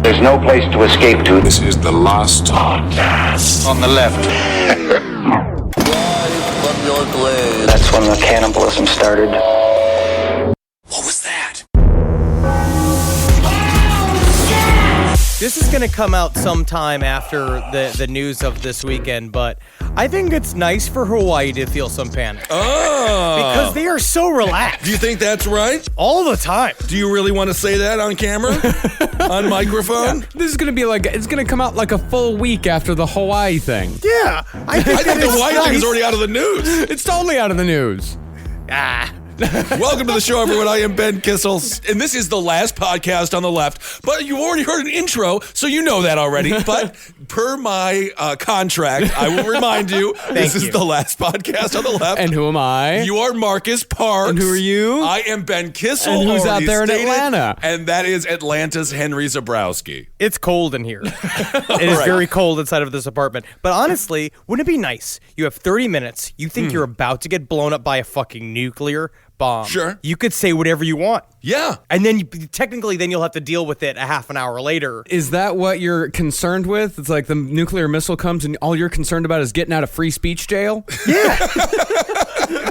There's no place to escape to. This is the last podcast. On the left. From your grave. That's when the cannibalism started. What was that? This is going to come out sometime after the news of this weekend, but I think it's nice for Hawaii to feel some panic. Oh. Because they are so relaxed. Do you think that's right? All the time. Do you really want to say that on camera? On microphone? Yeah. This is going to be like, it's going to come out like a full week after the Hawaii thing. Yeah. I think the Hawaii thing is already out of the news. It's totally out of the news. Welcome to the show, everyone. I am Ben Kissel, and this is the last podcast on the left. But you already heard an intro, so you know that already. But per my contract, I will remind you, this is the last podcast on the left. And who am I? You are Marcus Parks. And who are you? I am Ben Kissel. And who's out there in stated, Atlanta? And that is Atlanta's Henry Zabrowski. It's cold in here. It is very cold inside of this apartment. But honestly, wouldn't it be nice? You have 30 minutes. You think you're about to get blown up by a fucking nuclear bomb. Sure. You could say whatever you want. Yeah. And then technically you'll have to deal with it a half an hour later. Is that what you're concerned with? It's like the nuclear missile comes and all you're concerned about is getting out of free speech jail? Yeah.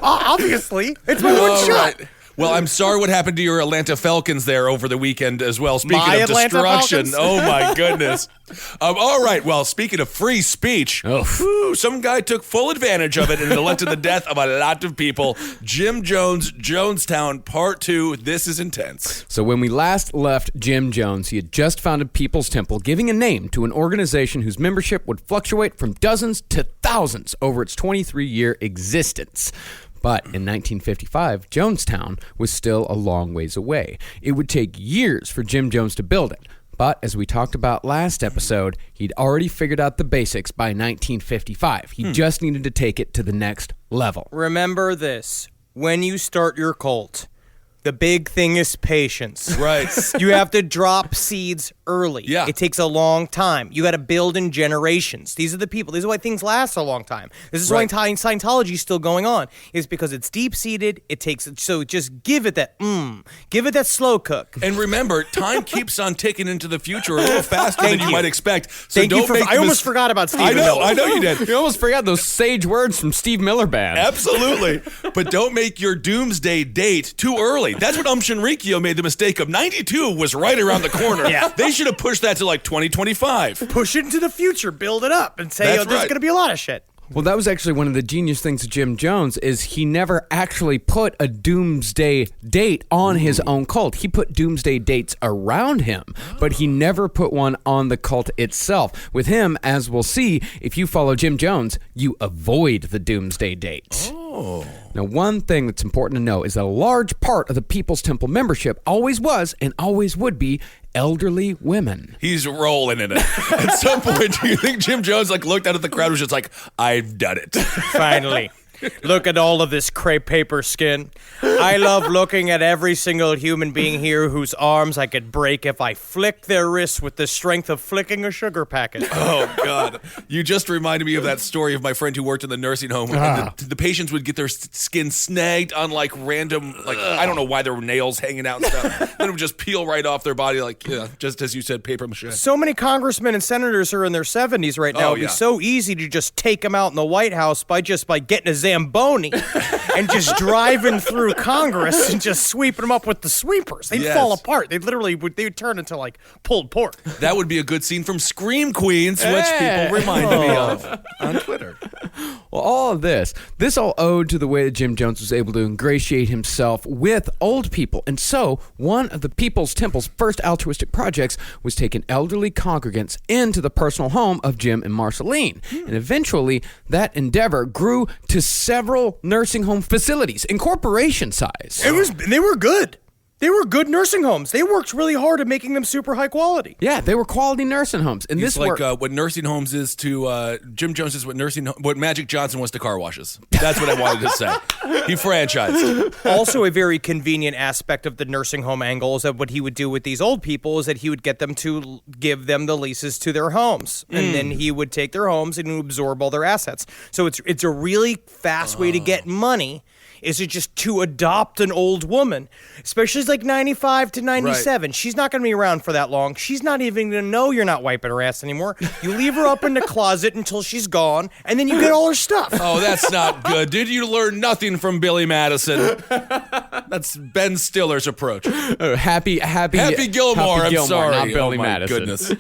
Obviously. It's my one shot. Right. Well, I'm sorry what happened to your Atlanta Falcons there over the weekend as well. Speaking My of Atlanta destruction. Falcons? Oh, my goodness. All right. Well, speaking of free speech, some guy took full advantage of it and it led to the death of a lot of people. Jim Jones, Jonestown, Part 2. This is intense. So when we last left Jim Jones, he had just founded People's Temple, giving a name to an organization whose membership would fluctuate from dozens to thousands over its 23-year existence. But in 1955, Jonestown was still a long ways away. It would take years for Jim Jones to build it. But as we talked about last episode, he'd already figured out the basics by 1955. He just needed to take it to the next level. Remember this. When you start your cult, the big thing is patience. Right. You have to drop seeds early. Yeah. It takes a long time. You got to build in generations. These are the people. This is why things last a long time. This is why Scientology is still going on. Is because it's deep-seated. It takes so just give it that give it that slow cook. And remember, time keeps on ticking into the future a little faster than you might expect. So Thank you for. I almost forgot about Steve Miller. I know you did. You almost forgot those sage words from Steve Miller Band. Absolutely. But don't make your doomsday date too early. That's what Shinrikyo made the mistake of. 92 was right around the corner. Yeah. They should have pushed that to like 2025. Push it into the future. Build it up and say, That's there's right. going to be a lot of shit. Well, that was actually one of the genius things of Jim Jones is he never actually put a doomsday date on his own cult. He put doomsday dates around him, but he never put one on the cult itself. With him, as we'll see, if you follow Jim Jones, you avoid the doomsday date. Oh. Now, one thing that's important to know is that a large part of the People's Temple membership always was and always would be elderly women. He's rolling in it. At some point, do you think Jim Jones looked out at the crowd and was just like, I've done it? Finally. Look at all of this crepe paper skin. I love looking at every single human being here whose arms I could break if I flick their wrists with the strength of flicking a sugar packet. Oh, God. You just reminded me of that story of my friend who worked in the nursing home. And the patients would get their skin snagged on random, I don't know why there were nails hanging out and stuff. Then it would just peel right off their body just as you said, paper mache. So many congressmen and senators are in their 70s right now. Oh, It'd yeah. be so easy to just take them out in the White House by getting a Zamboni and just driving through Congress and just sweeping them up with the sweepers. They'd fall apart. They would turn into pulled pork. That would be a good scene from Scream Queens, which people reminded me of on Twitter. Well, all of this all owed to the way that Jim Jones was able to ingratiate himself with old people. And so, one of the People's Temple's first altruistic projects was taking elderly congregants into the personal home of Jim and Marceline. And eventually, that endeavor grew to several nursing home facilities, incorporation size. They were good. They were good nursing homes. They worked really hard at making them super high quality. Yeah, they were quality nursing homes. And It's this worked. what nursing homes is to Jim Jones is what Magic Johnson was to car washes. That's what I wanted to say. He franchised. Also, a very convenient aspect of the nursing home angle is that what he would do with these old people is that he would get them to give them the leases to their homes. And then he would take their homes and absorb all their assets. So it's a really fast way to get money is it just to adopt an old woman, especially like 95 to 97. Right. She's not going to be around for that long. She's not even going to know you're not wiping her ass anymore. You leave her up in the closet until she's gone, and then you get all her stuff. Oh, that's not good. Did you learn nothing from Billy Madison? That's Ben Stiller's approach. Happy Gilmore. I'm sorry. Not Billy Madison. Goodness.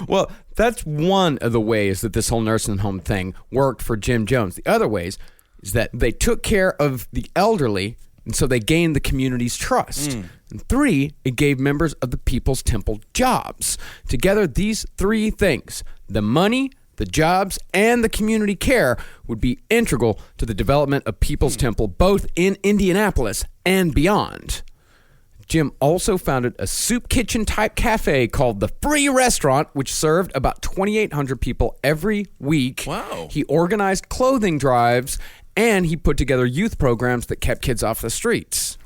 Well, that's one of the ways that this whole nursing home thing worked for Jim Jones. The other ways is that they took care of the elderly, and so they gained the community's trust. And 3, it gave members of the People's Temple jobs. Together, these 3 things, the money, the jobs, and the community care, would be integral to the development of People's Temple, both in Indianapolis and beyond. Jim also founded a soup kitchen type cafe called the Free Restaurant, which served about 2,800 people every week. Wow. He organized clothing drives, and he put together youth programs that kept kids off the streets.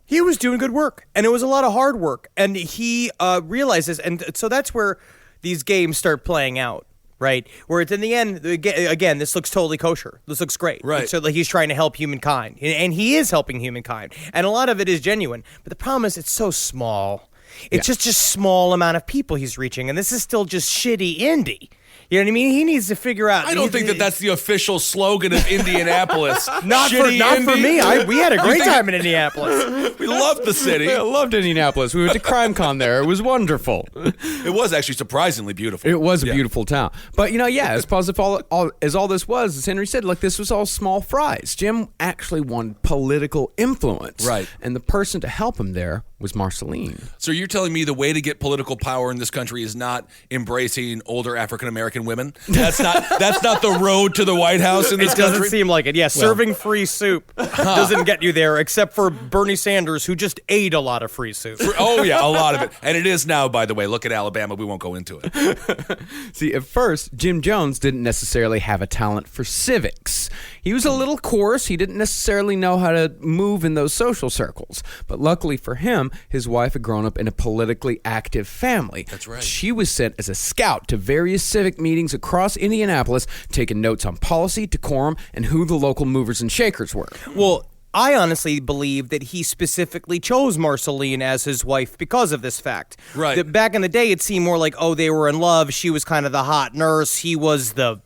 He was doing good work, and it was a lot of hard work, and he realized this, and so that's where these games start playing out. Right, where it's in the end, again, this looks totally kosher. This looks great. Right. So like he's trying to help humankind, and he is helping humankind, and a lot of it is genuine. But the problem is, it's so small. It's just a small amount of people he's reaching, and this is still just shitty indie. You know what I mean? He needs to figure out. I don't think that's the official slogan of Indianapolis. Not for me. We had a great time in Indianapolis. We loved the city. I loved Indianapolis. We went to CrimeCon there. It was wonderful. It was actually surprisingly beautiful. It was a beautiful town. But, as positive as all this was, as Henry said, like, this was all small fries. Jim actually wanted political influence. Right. And the person to help him there was Marceline. So you're telling me the way to get political power in this country is not embracing older African-American women? That's not the road to the White House in this country? It doesn't seem like it. Yeah, serving free soup doesn't get you there, except for Bernie Sanders, who just ate a lot of free soup. Oh, yeah, a lot of it. And it is now, by the way. Look at Alabama. We won't go into it. See, at first, Jim Jones didn't necessarily have a talent for civics. He was a little coarse. He didn't necessarily know how to move in those social circles. But luckily for him, his wife had grown up in a politically active family. That's right. She was sent as a scout to various civic meetings across Indianapolis, taking notes on policy, decorum, and who the local movers and shakers were. Well, I honestly believe that he specifically chose Marceline as his wife because of this fact. Right. That back in the day, it seemed more like, oh, they were in love. She was kind of the hot nurse. He was the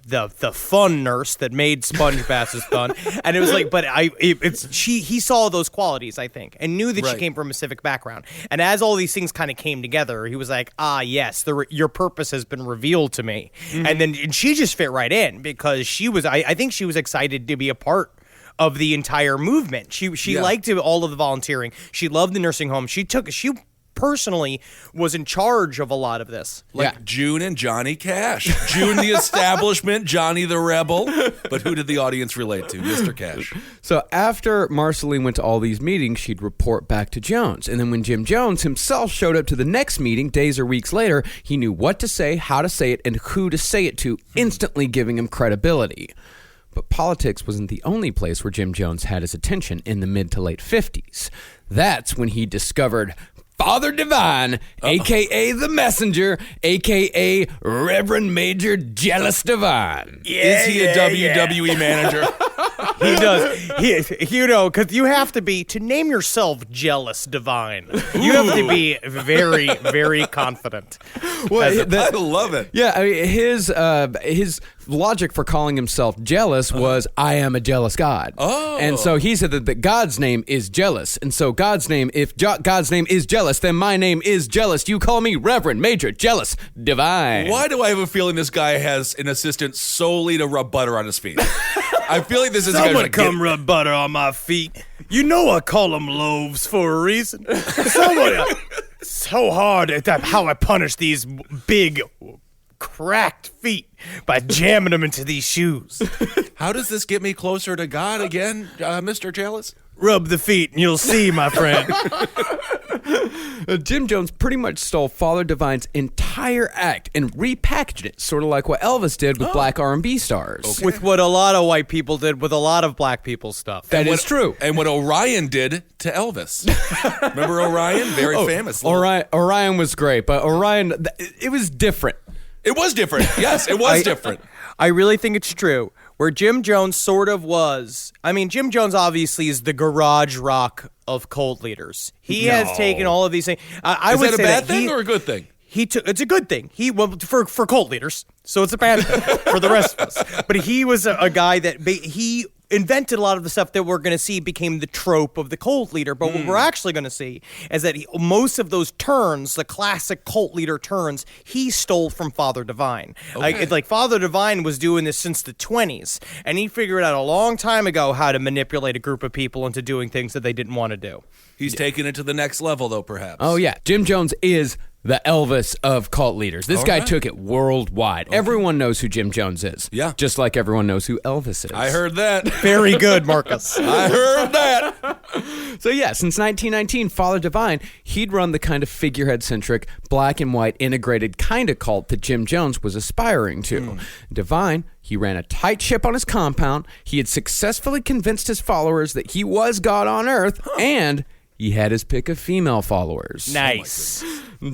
fun nurse that made sponge basses fun. And it was like, but he saw those qualities, I think, and knew that she came from a civic background. And as all these things kind of came together, he was like, yes, your purpose has been revealed to me. Mm-hmm. And she just fit right in because she was, I think she was excited to be a part of the entire movement. She liked all of the volunteering. She loved the nursing home. She personally was in charge of a lot of this. Like June and Johnny Cash. June the establishment, Johnny the rebel. But who did the audience relate to? Mr. Cash. So after Marceline went to all these meetings, she'd report back to Jones. And then when Jim Jones himself showed up to the next meeting days or weeks later, he knew what to say, how to say it, and who to say it to, instantly giving him credibility. But politics wasn't the only place where Jim Jones had his attention in the mid to late 50s. That's when he discovered Father Divine, a.k.a. The Messenger, a.k.a. Reverend Major Jealous Divine. Is he a WWE manager? He does. Because you have to name yourself Jealous Divine. You have to be very, very confident. Well, I love it. Yeah, I mean, his logic for calling himself jealous was, I am a jealous God. Oh. And so he said that God's name is jealous. And so God's name, if God's name is jealous, then my name is jealous. You call me Reverend Major Jealous Divine. Why do I have a feeling this guy has an assistant solely to rub butter on his feet? I feel like this is someone come rub butter on my feet. You know I call them loaves for a reason. Someone so hard at how I punish these big cracked feet by jamming them into these shoes. How does this get me closer to God again, Mr. Jealous? Rub the feet and you'll see, my friend. Jim Jones pretty much stole Father Divine's entire act and repackaged it, sort of like what Elvis did with black R&B stars. Okay. With what a lot of white people did with a lot of black people's stuff. That is true. And what Orion did to Elvis. Remember Orion? Very famous. Orion was great, but Orion, it was different. It was different. Yes, it was different. I really think it's true. where Jim Jones sort of was. I mean, Jim Jones obviously is the garage rock of cult leaders. He has taken all of these things. I Is would that a say bad that thing or a good thing? It's a good thing. For cult leaders, so it's a bad thing for the rest of us. But he was a guy that he invented a lot of the stuff that we're going to see became the trope of the cult leader. But what we're actually going to see is that most of those turns, the classic cult leader turns, he stole from Father Divine. Like Father Divine was doing this since the 20s, and he figured out a long time ago how to manipulate a group of people into doing things that they didn't want to do. He's taking it to the next level, though, perhaps. Oh, yeah. Jim Jones is the Elvis of cult leaders. This guy took it worldwide. Everyone knows who Jim Jones is. Yeah. Just like everyone knows who Elvis is. I heard that. Very good, Marcus. I heard that. So yeah, since 1919, Father Divine, he'd run the kind of figurehead-centric, black and white integrated kind of cult that Jim Jones was aspiring to. Divine, he ran a tight ship on his compound. He had successfully convinced his followers that he was God on earth, and he had his pick of female followers. Nice.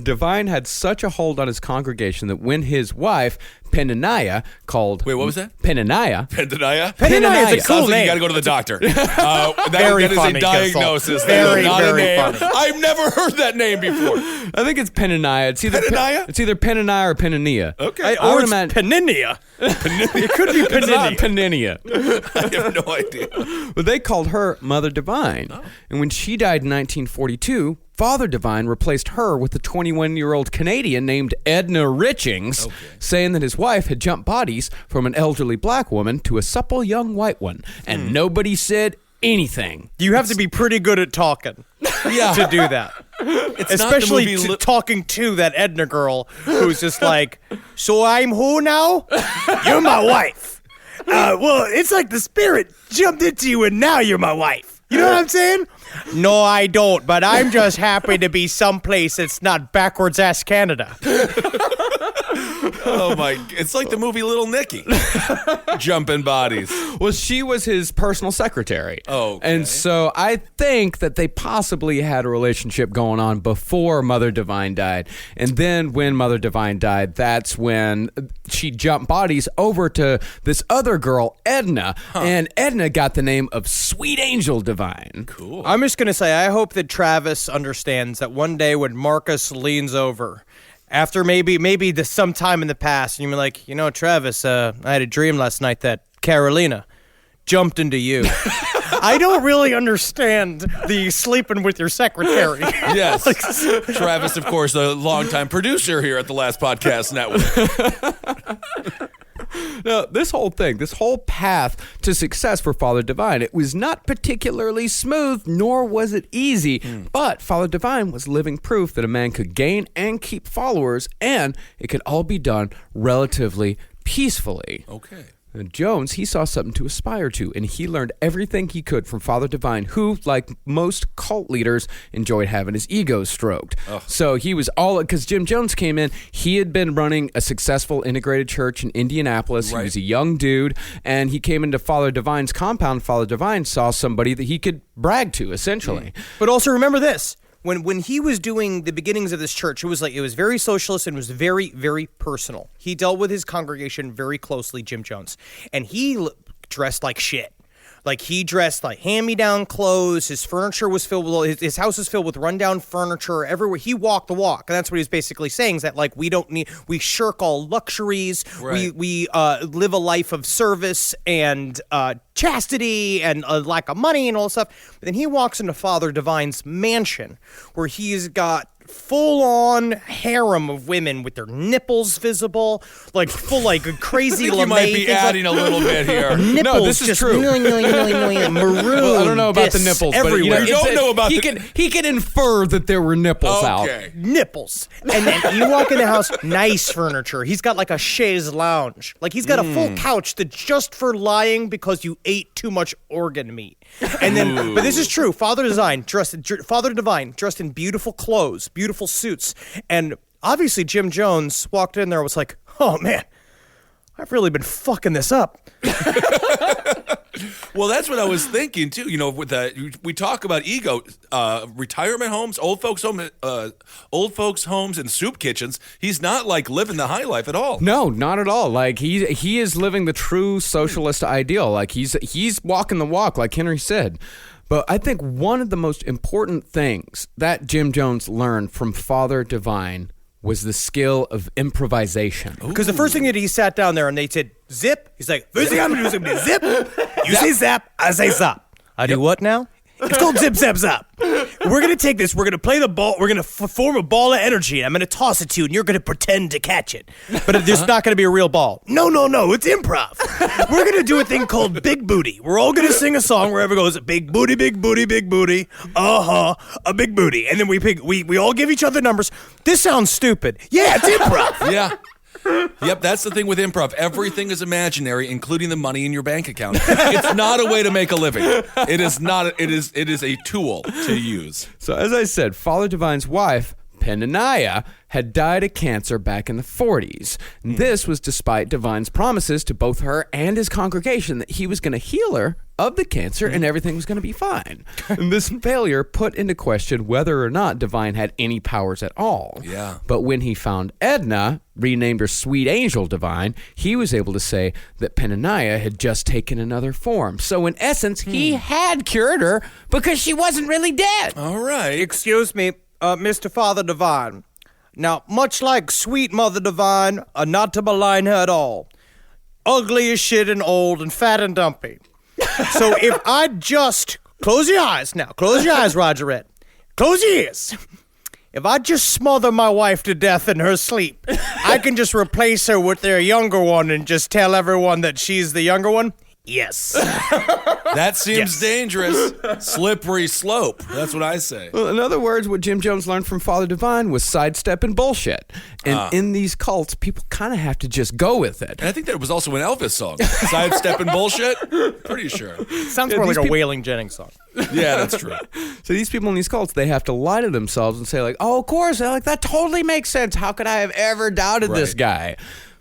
Divine had such a hold on his congregation that when his wife, Penaniah, called... Wait, what was that? Penaniah. Penaniah? Penaniah is a cool Sounds like name. you got to go to the doctor. Very that is funny, a diagnosis. Very, That is not very a name. funny. I've never heard that name before. I think it's Penaniah. It's either Penaniah? It's either Penaniah or Penania. Okay. I Or would it's imagine Peninia. It could be it's not Peninia. Penania. I have no idea. But they called her Mother Divine. And when she died in 1942, Father Divine replaced her with a 21-year-old Canadian named Edna Richings, saying that his wife had jumped bodies from an elderly black woman to a supple young white one. And nobody said anything. You have to be pretty good at talking to do that. Especially talking to that Edna girl who's just like, so I'm who now? You're my wife. Well, it's like the spirit jumped into you and now you're my wife. You know what I'm saying? No, I don't, but I'm just happy to be someplace that's not backwards ass Canada. Oh my! It's like the movie Little Nicky, jumping bodies. Well, she was his personal secretary. Oh, and so I think that they possibly had a relationship going on before Mother Divine died. And then when Mother Divine died, that's when she jumped bodies over to this other girl, Edna. And Edna got the name of Sweet Angel Divine. Cool. I'm just going to say, I hope that Travis understands that one day when Marcus leans over, after maybe some time in the past, and you're like, you know, Travis, I had a dream last night that Carolina jumped into you. I don't really understand the sleeping with your secretary. Yes. Travis, of course, a longtime producer here at the Last Podcast Network. Now, this whole path to success for Father Divine, it was not particularly smooth, nor was it easy. But Father Divine was living proof that a man could gain and keep followers, and it could all be done relatively peacefully. Okay. And Jones, he saw something to aspire to, and he learned everything he could from Father Divine, who, like most cult leaders, enjoyed having his ego stroked. So he was because Jim Jones came in, he had been running a successful integrated church in Indianapolis. Right. He was a young dude, and he came into Father Divine's compound. Father Divine saw somebody that he could brag to, essentially. But also remember this. When he was doing the beginnings of this church, it was very socialist and it was very, very personal. He dealt with his congregation very closely, Jim Jones, and he dressed like shit. Like, he dressed like hand-me-down clothes. His furniture was filled with, his house was filled with rundown furniture everywhere. He walked the walk. And that's what he was basically saying, is that, like, we shirk all luxuries. Right. We live a life of service and chastity and a lack of money and all this stuff. But then he walks into Father Divine's mansion, where he's got full-on harem of women with their nipples visible, like full, like crazy. You might be adding a little bit here. Nipples, No, this is just true. maroon. Well, I don't know about the nipples, everywhere. but you know, You don't know about he can infer that there were nipples out. Okay. Nipples. And then you walk in the house, nice furniture. He's got like a chaise lounge. Like, he's got a full couch that's just for lying because you ate too much organ meat. And then, but this is true. Father Divine dressed in beautiful clothes, beautiful suits. And obviously Jim Jones walked in there and was like, oh man, I've really been fucking this up. Well, that's what I was thinking too. With we talk about ego, retirement homes, old folks homes, and soup kitchens. He's not like living the high life at all. No, not at all. Like he is living the true socialist ideal. Like he's walking the walk, like Henry said. But I think one of the most important things that Jim Jones learned from Father Divine was the skill of improvisation. Because the first thing that he sat down there and they said, zip. He's like, first thing I'm going to do is I'm going to zip. You say zap, I say zap. I do what now? It's called zip, zap, zap. We're going to take this. We're going to play the ball. We're going to form a ball of energy. I'm going to toss it to you, and you're going to pretend to catch it. But there's not going to be a real ball. No. It's improv. We're going to do a thing called Big Booty. We're all going to sing a song where everyone goes, big booty, big booty, big booty. A big booty. And then we all give each other numbers. This sounds stupid. Yeah, it's improv. Yeah. Yep, that's the thing with improv. Everything is imaginary, including the money in your bank account. It's not a way to make a living. It is not. It is a tool to use. So as I said, Father Divine's wife, Penaniah, had died of cancer back in the 40s. And this was despite Divine's promises to both her and his congregation that he was going to heal her of the cancer and everything was going to be fine. And this failure put into question whether or not Divine had any powers at all. Yeah. But when he found Edna, renamed her Sweet Angel Divine, he was able to say that Penaniah had just taken another form. So in essence, he had cured her because she wasn't really dead. All right. Excuse me, Mr. Father Divine. Now, much like Sweet Mother Divine, not to malign her at all, ugly as shit and old and fat and dumpy. So if I just... Close your eyes now. Close your eyes, Rogerette. Close your ears. If I just smother my wife to death in her sleep, I can just replace her with their younger one and just tell everyone that she's the younger one? Yes. That seems dangerous. Slippery slope. That's what I say. Well, in other words, what Jim Jones learned from Father Divine was sidestep and bullshit. And in these cults, people kind of have to just go with it. And I think that was also an Elvis song. Sidestep and bullshit. Pretty sure. Sounds more like a Wailing Jennings song. Yeah, that's true. So these people in these cults, they have to lie to themselves and say like, oh, of course, like that totally makes sense. How could I have ever doubted this guy?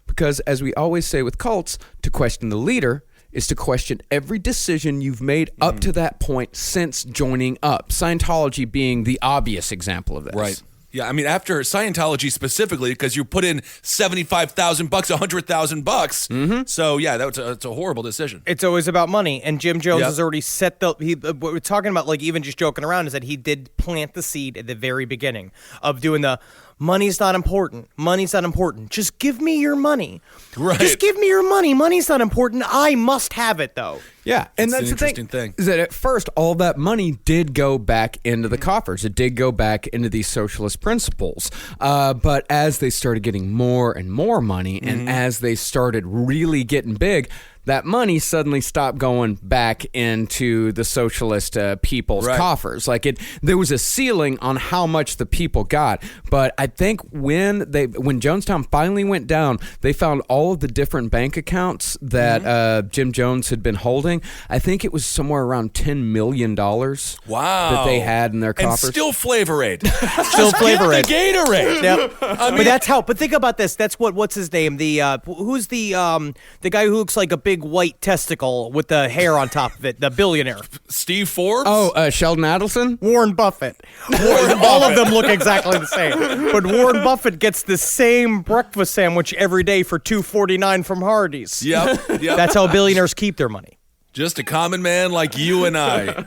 Because as we always say with cults, to question the leader is to question every decision you've made up to that point since joining up. Scientology being the obvious example of this. Right. Yeah, I mean, after Scientology specifically, because you put in $75,000, $100,000. So yeah, it's a horrible decision. It's always about money, and Jim Jones has already set the. What we're talking about, like even just joking around, is that he did plant the seed at the very beginning of doing the. Money's not important. Money's not important. Just give me your money. Right. Just give me your money. Money's not important. I must have it, though. Yeah, and that's an the interesting thing. Is that at first all that money did go back into the coffers. It did go back into these socialist principles. But as they started getting more and more money, and as they started really getting big, that money suddenly stopped going back into the socialist people's coffers. Like there was a ceiling on how much the people got. But I think when Jonestown finally went down, they found all of the different bank accounts that Jim Jones had been holding. I think it was somewhere around $10 million. Wow. That they had in their coffers. And still Flavorade. Still Flavorade. The Gatorade. Yep. But that's how. But think about this. That's what's his name? Who's the guy who looks like a big white testicle with the hair on top of it? The billionaire. Steve Forbes. Oh, Sheldon Adelson? Warren Buffett. All of them look exactly the same. But Warren Buffett gets the same breakfast sandwich every day for $2.49 from Hardee's. Yep. That's how billionaires keep their money. Just a common man like you and I.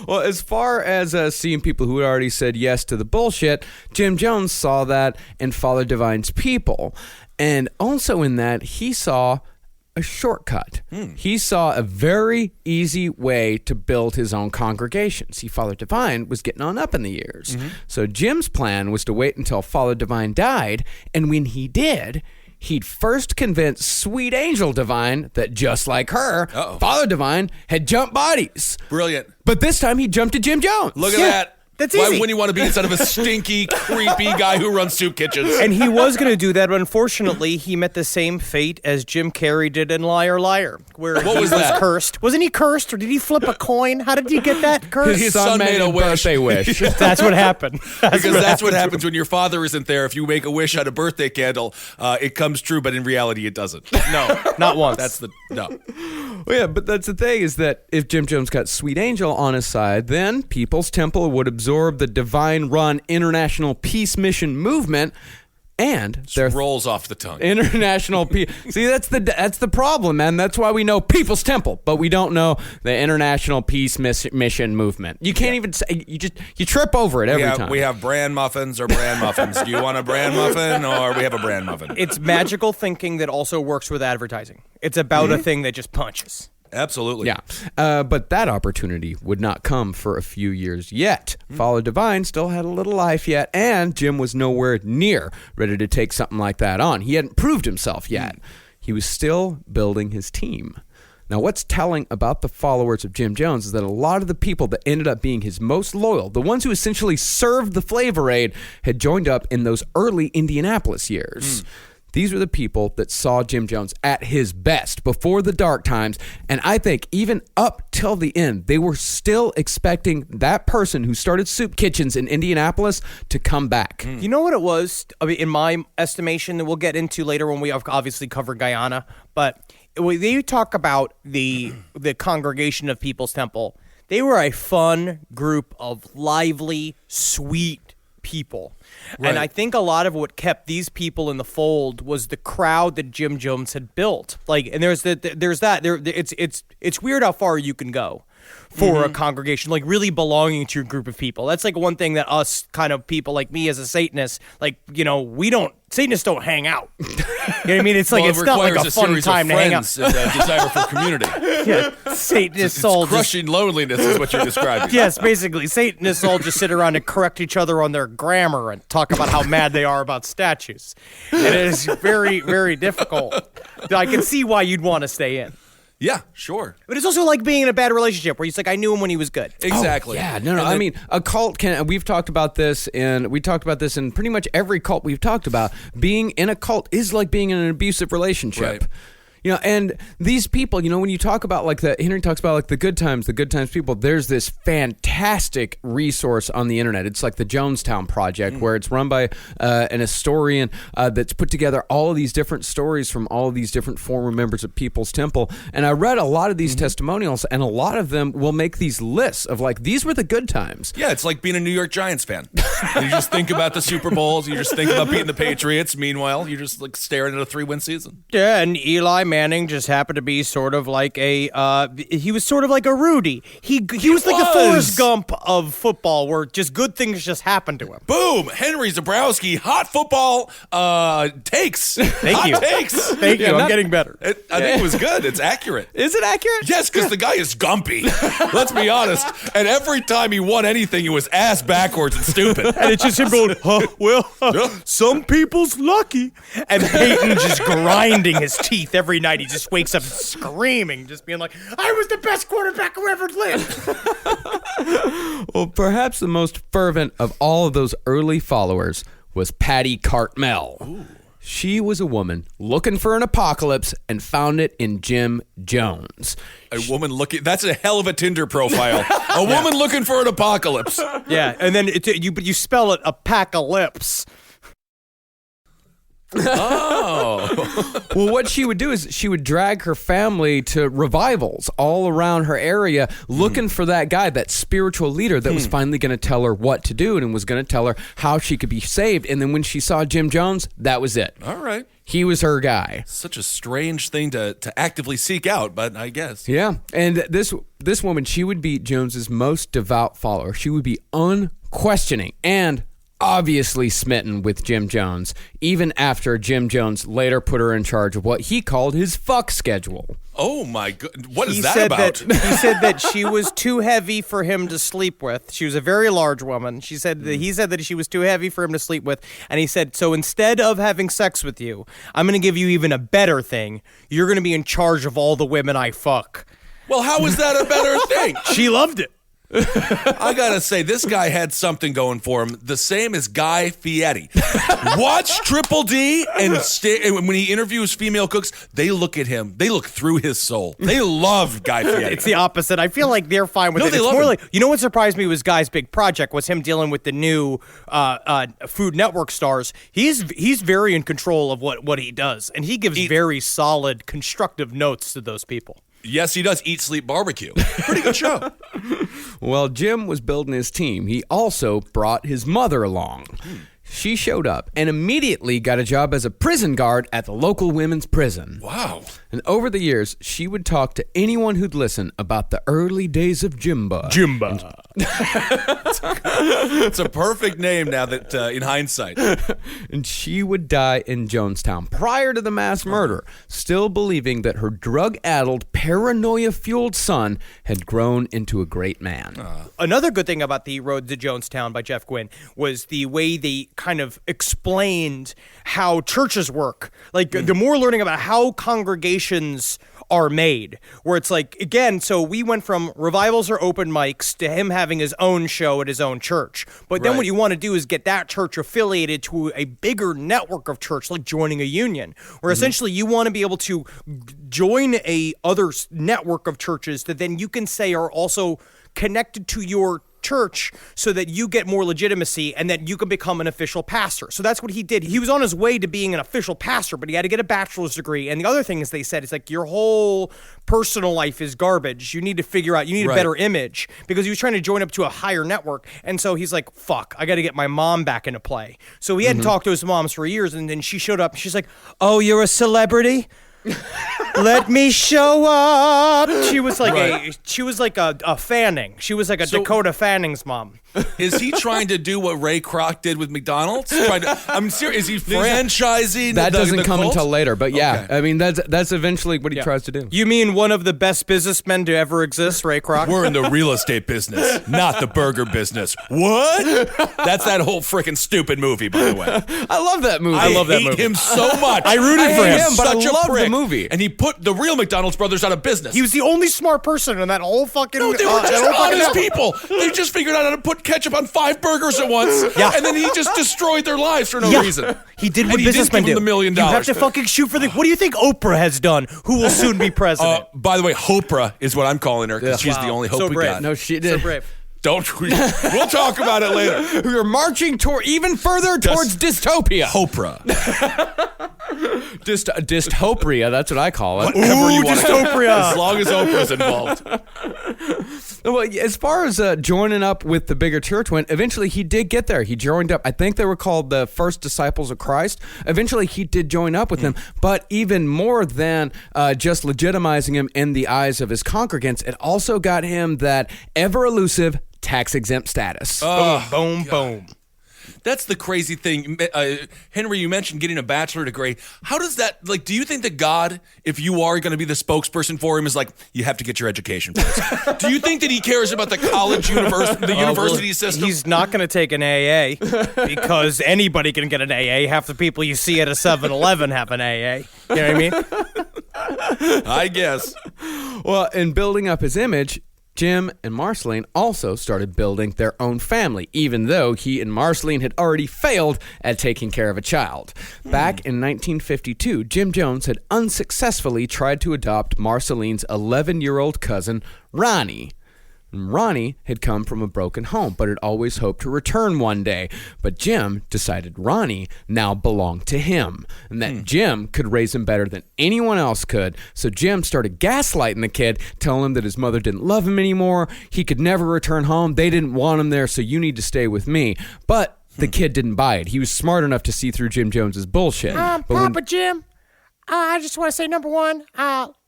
Well, as far as seeing people who had already said yes to the bullshit, Jim Jones saw that in Father Divine's people. And also in that, he saw a shortcut. He saw a very easy way to build his own congregation. See, Father Divine was getting on up in the years. So Jim's plan was to wait until Father Divine died, and when he did, he'd first convince Sweet Angel Divine that just like her, Father Divine had jumped bodies. Brilliant. But this time he jumped to Jim Jones. Look at that. That's Why easy. wouldn't you want to be inside of a stinky, creepy guy who runs soup kitchens? And he was going to do that, but unfortunately, he met the same fate as Jim Carrey did in Liar Liar, where he was that? cursed. Wasn't he cursed, or did he flip a coin? How did he get that curse? His son made a wish. birthday wish. That's what happened. Because that's what happens when your father isn't there. If you make a wish on a birthday candle, it comes true, but in reality, it doesn't. No, not once. That's the no. Well, yeah, but that's the thing is that if Jim Jones got Sweet Angel on his side, then People's Temple would absorb the divine-run international peace mission movement, and their Rolls off the tongue. international peace. See, that's the problem, man. That's why we know People's Temple, but we don't know the international peace mission movement. You can't even say you trip over it every time. We have bran muffins or bran muffins. Do you want a bran muffin or we have a bran muffin? It's magical thinking that also works with advertising. It's about a thing that just punches. Absolutely. Yeah, but that opportunity would not come for a few years yet. Follow Divine still had a little life yet, and Jim was nowhere near ready to take something like that on. He hadn't proved himself yet. He was still building his team. Now, what's telling about the followers of Jim Jones is that a lot of the people that ended up being his most loyal, the ones who essentially served the Flavor Aid, had joined up in those early Indianapolis years. These were the people that saw Jim Jones at his best before the dark times, and I think even up till the end, they were still expecting that person who started soup kitchens in Indianapolis to come back. You know what it was, I mean, in my estimation, that we'll get into later when we obviously cover Guyana, but when they talk about the congregation of People's Temple, they were a fun group of lively, sweet people. Right. And I think a lot of what kept these people in the fold was the crowd that Jim Jones had built. Like, and it's weird how far you can go for a congregation, like really belonging to a group of people. That's like one thing that us kind of people like me as a Satanist, like, you know, Satanists don't hang out. You know what I mean? It's like, it's not like a fun time to hang out. And a desire for community. Yeah, Satanists all just, Crushing loneliness is what you're describing. yes, basically, Satanists all just sit around and correct each other on their grammar and talk about how mad they are about statues. And it is very, very difficult. I can see why you'd want to stay in. Yeah, sure. But it's also like being in a bad relationship where he's like, I knew him when he was good. Exactly. Yeah, no. I mean, a cult we've talked about this, and we talked about this in pretty much every cult we've talked about. Being in a cult is like being in an abusive relationship. Right. You know, and these people, you know, when you talk about like Henry talks about like the good times people, there's this fantastic resource on the internet. It's like the Jonestown Project, where it's run by an historian that's put together all of these different stories from all of these different former members of People's Temple. And I read a lot of these testimonials, and a lot of them will make these lists of like, these were the good times. Yeah, it's like being a New York Giants fan. You just think about the Super Bowls. You just think about beating the Patriots. Meanwhile, you're just like staring at a 3-win season. Yeah, and Eli Manning just happened to be sort of like he was sort of like a Rudy. He was like the Forrest Gump of football, where just good things just happened to him. Boom! Henry Zabrowski, hot football takes. Thank you. Takes. Thank you. I'm getting better. I think it was good. It's accurate. Is it accurate? Yes, because the guy is gumpy. Let's be honest. And every time he won anything, he was ass backwards and stupid. And it's just him going, some people's lucky. And Peyton just grinding his teeth every night. He just wakes up screaming, just being like, I was the best quarterback who ever lived. Well, perhaps the most fervent of all of those early followers was Patty Cartmel. Ooh. She was a woman looking for an apocalypse and found it in Jim Jones. A woman looking, that's a hell of a Tinder profile. A woman looking for an apocalypse. Yeah, and then you spell it apocalypse. Oh. Well, what she would do is she would drag her family to revivals all around her area looking for that guy, that spiritual leader that was finally going to tell her what to do and was going to tell her how she could be saved. And then when she saw Jim Jones, that was it. All right. He was her guy. Such a strange thing to actively seek out, but I guess. Yeah. And this woman, she would be Jones's most devout follower. She would be unquestioning and obviously smitten with Jim Jones, even after Jim Jones later put her in charge of what he called his fuck schedule. Oh my god, what is that about? He said that she was too heavy for him to sleep with. She was a very large woman. He said that she was too heavy for him to sleep with, and he said, so instead of having sex with you, I'm going to give you even a better thing. You're going to be in charge of all the women I fuck. Well, how is that a better thing? She loved it. I gotta say, this guy had something going for him. The same as Guy Fieri. Watch Triple D, and when he interviews female cooks, they look at him. They look through his soul. They love Guy Fieri. It's the opposite. I feel like they're fine with it. They It's love more him. like, you know what surprised me was Guy's big project was him dealing with the new Food Network stars. He's very in control of what he does, and he gives very solid, constructive notes to those people. Yes, he does. Eat, Sleep, Barbecue. Pretty good show. While Jim was building his team, he also brought his mother along. She showed up and immediately got a job as a prison guard at the local women's prison. Wow. And over the years, she would talk to anyone who'd listen about the early days of Jimba. It's a perfect name now that, in hindsight. And she would die in Jonestown prior to the mass murder, still believing that her drug-addled, paranoia-fueled son had grown into a great man. Another good thing about the Road to Jonestown by Jeff Gwynne was the way they kind of explained how churches work. Like, the more learning about how congregations are made, where it's like, again, so we went from revivals or open mics to him having his own show at his own church. But then what you want to do is get that church affiliated to a bigger network of church, like joining a union, where essentially you want to be able to join a other network of churches that then you can say are also connected to your church so that you get more legitimacy and that you can become an official pastor. So that's what he did. He was on his way to being an official pastor, but he had to get a bachelor's degree. And the other thing is, they said, it's like your whole personal life is garbage. You need to figure out, you need a better image, because he was trying to join up to a higher network. And so he's like, fuck, I got to get my mom back into play. So he hadn't talked to his moms for years. And then she showed up and she's like, oh, you're a celebrity? Let me show up. She was like a Fanning. She was like a Dakota Fanning's mom. Is he trying to do what Ray Kroc did with McDonald's? I'm serious. Is he franchising? That doesn't come cult? until later, but yeah, Okay. I mean that's eventually what he tries to do. You mean one of the best businessmen to ever exist, Ray Kroc? We're in the real estate business, not the burger business. What? That's that whole freaking stupid movie, by the way. I love that movie. I hate him so much. I rooted for him, but I Such a love the prick. movie. And he put the real McDonald's brothers out of business. He was the only smart person in that whole fucking. No, they were just honest people. They just figured out how to put ketchup on 5 burgers at once. Yeah. And then he just destroyed their lives for no reason. He did what And he did businessmen give do. them the $1 million. You have to fucking shoot for the. What do you think Oprah has done? Who will soon be president? By the way, Hopra is what I'm calling her, because she's the only hope So we brave. got. No, she So did. brave. We'll talk about it later. We are marching toward even further towards dystopia. Hopra. Dystopia, that's what I call it. Whatever you want to dystopia. As long as Oprah's involved. Well, as far as joining up with the bigger church went, eventually he did get there. He joined up. I think they were called the First Disciples of Christ. Eventually he did join up with them. But even more than just legitimizing him in the eyes of his congregants, it also got him that ever-elusive tax-exempt status. Boom, boom. That's the crazy thing. Henry, you mentioned getting a bachelor degree. How does that, like, do you think that God, if you are going to be the spokesperson for him, is like, you have to get your education first? Do you think that he cares about the college, university system? He's not going to take an AA because anybody can get an AA. Half the people you see at a 7-Eleven have an AA. You know what I mean? I guess. Well, in building up his image, Jim and Marceline also started building their own family, even though he and Marceline had already failed at taking care of a child. Back in 1952, Jim Jones had unsuccessfully tried to adopt Marceline's 11-year-old cousin, Ronnie. Ronnie had come from a broken home, but had always hoped to return one day. But Jim decided Ronnie now belonged to him, and that Jim could raise him better than anyone else could. So Jim started gaslighting the kid, telling him that his mother didn't love him anymore, he could never return home, they didn't want him there, so you need to stay with me. But the kid didn't buy it. He was smart enough to see through Jim Jones's bullshit. Papa Jim, I just want to say, number one,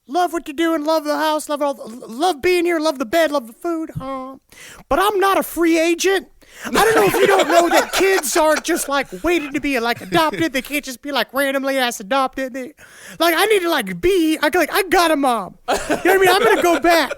love what you're doing, love the house, love being here, love the bed, love the food. But I'm not a free agent. I don't know if you don't know that kids aren't just like waiting to be like adopted. They can't just be like randomly ass adopted. I need to I got a mom. You know what I mean? I'm gonna go back.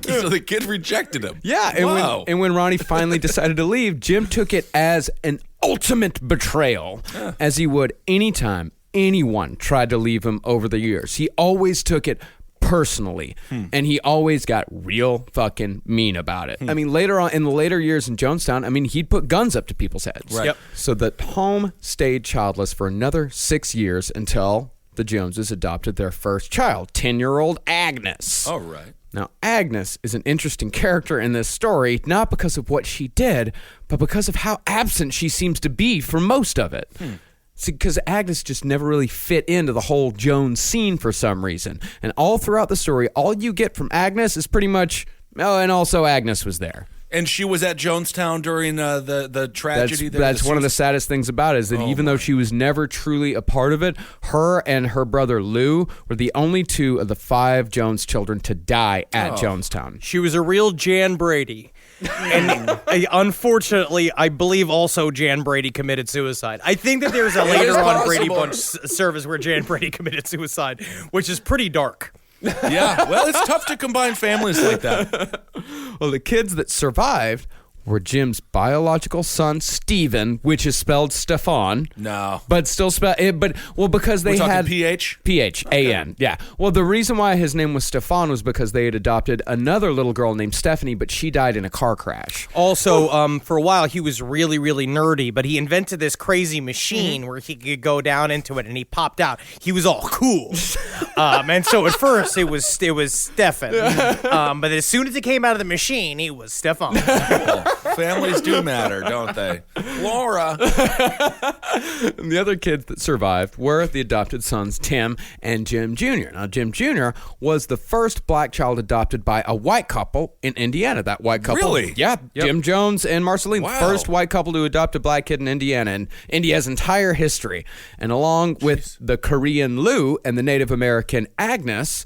So the kid rejected him. Yeah, and, wow. when Ronnie finally decided to leave, Jim took it as an ultimate betrayal, as he would anytime anyone tried to leave him over the years. He always took it personally, and he always got real fucking mean about it. I mean, later on, in the later years in Jonestown, I mean, he'd put guns up to people's heads. Right. Yep. So the home stayed childless for another 6 years until the Joneses adopted their first child, 10-year-old Agnes. All right. Now, Agnes is an interesting character in this story, not because of what she did, but because of how absent she seems to be for most of it. Because Agnes just never really fit into the whole Jones scene for some reason. And all throughout the story, all you get from Agnes is pretty much, oh, and also Agnes was there. And she was at Jonestown during the tragedy. That's one of the saddest things about it, is that even though she was never truly a part of it, her and her brother Lou were the only 2 of the 5 Jones children to die at Jonestown. She was a real Jan Brady. And unfortunately, I believe also Jan Brady committed suicide. I think that there's a later on Brady Bunch service where Jan Brady committed suicide, which is pretty dark. Yeah, well, it's tough to combine families like that. Well, the kids that survived were Jim's biological son, Stephen, which is spelled Stefan. No. But still spelled, because they We're talking had... PH? PH-A-N, yeah. Well, the reason why his name was Stefan was because they had adopted another little girl named Stephanie, but she died in a car crash. Also, for a while, he was really, really nerdy, but he invented this crazy machine where he could go down into it and he popped out. He was all cool. And so at first, it was Stefan. But as soon as it came out of the machine, he was Stefan. Families do matter, don't they? Laura. And the other kids that survived were the adopted sons, Tim and Jim Jr. Now, Jim Jr. was the first black child adopted by a white couple in Indiana. That white couple. Really? Yeah. Yep. Jim Jones and Marceline, Wow. first white couple to adopt a black kid in Indiana in India's entire history. And along with the Korean Lou and the Native American Agnes,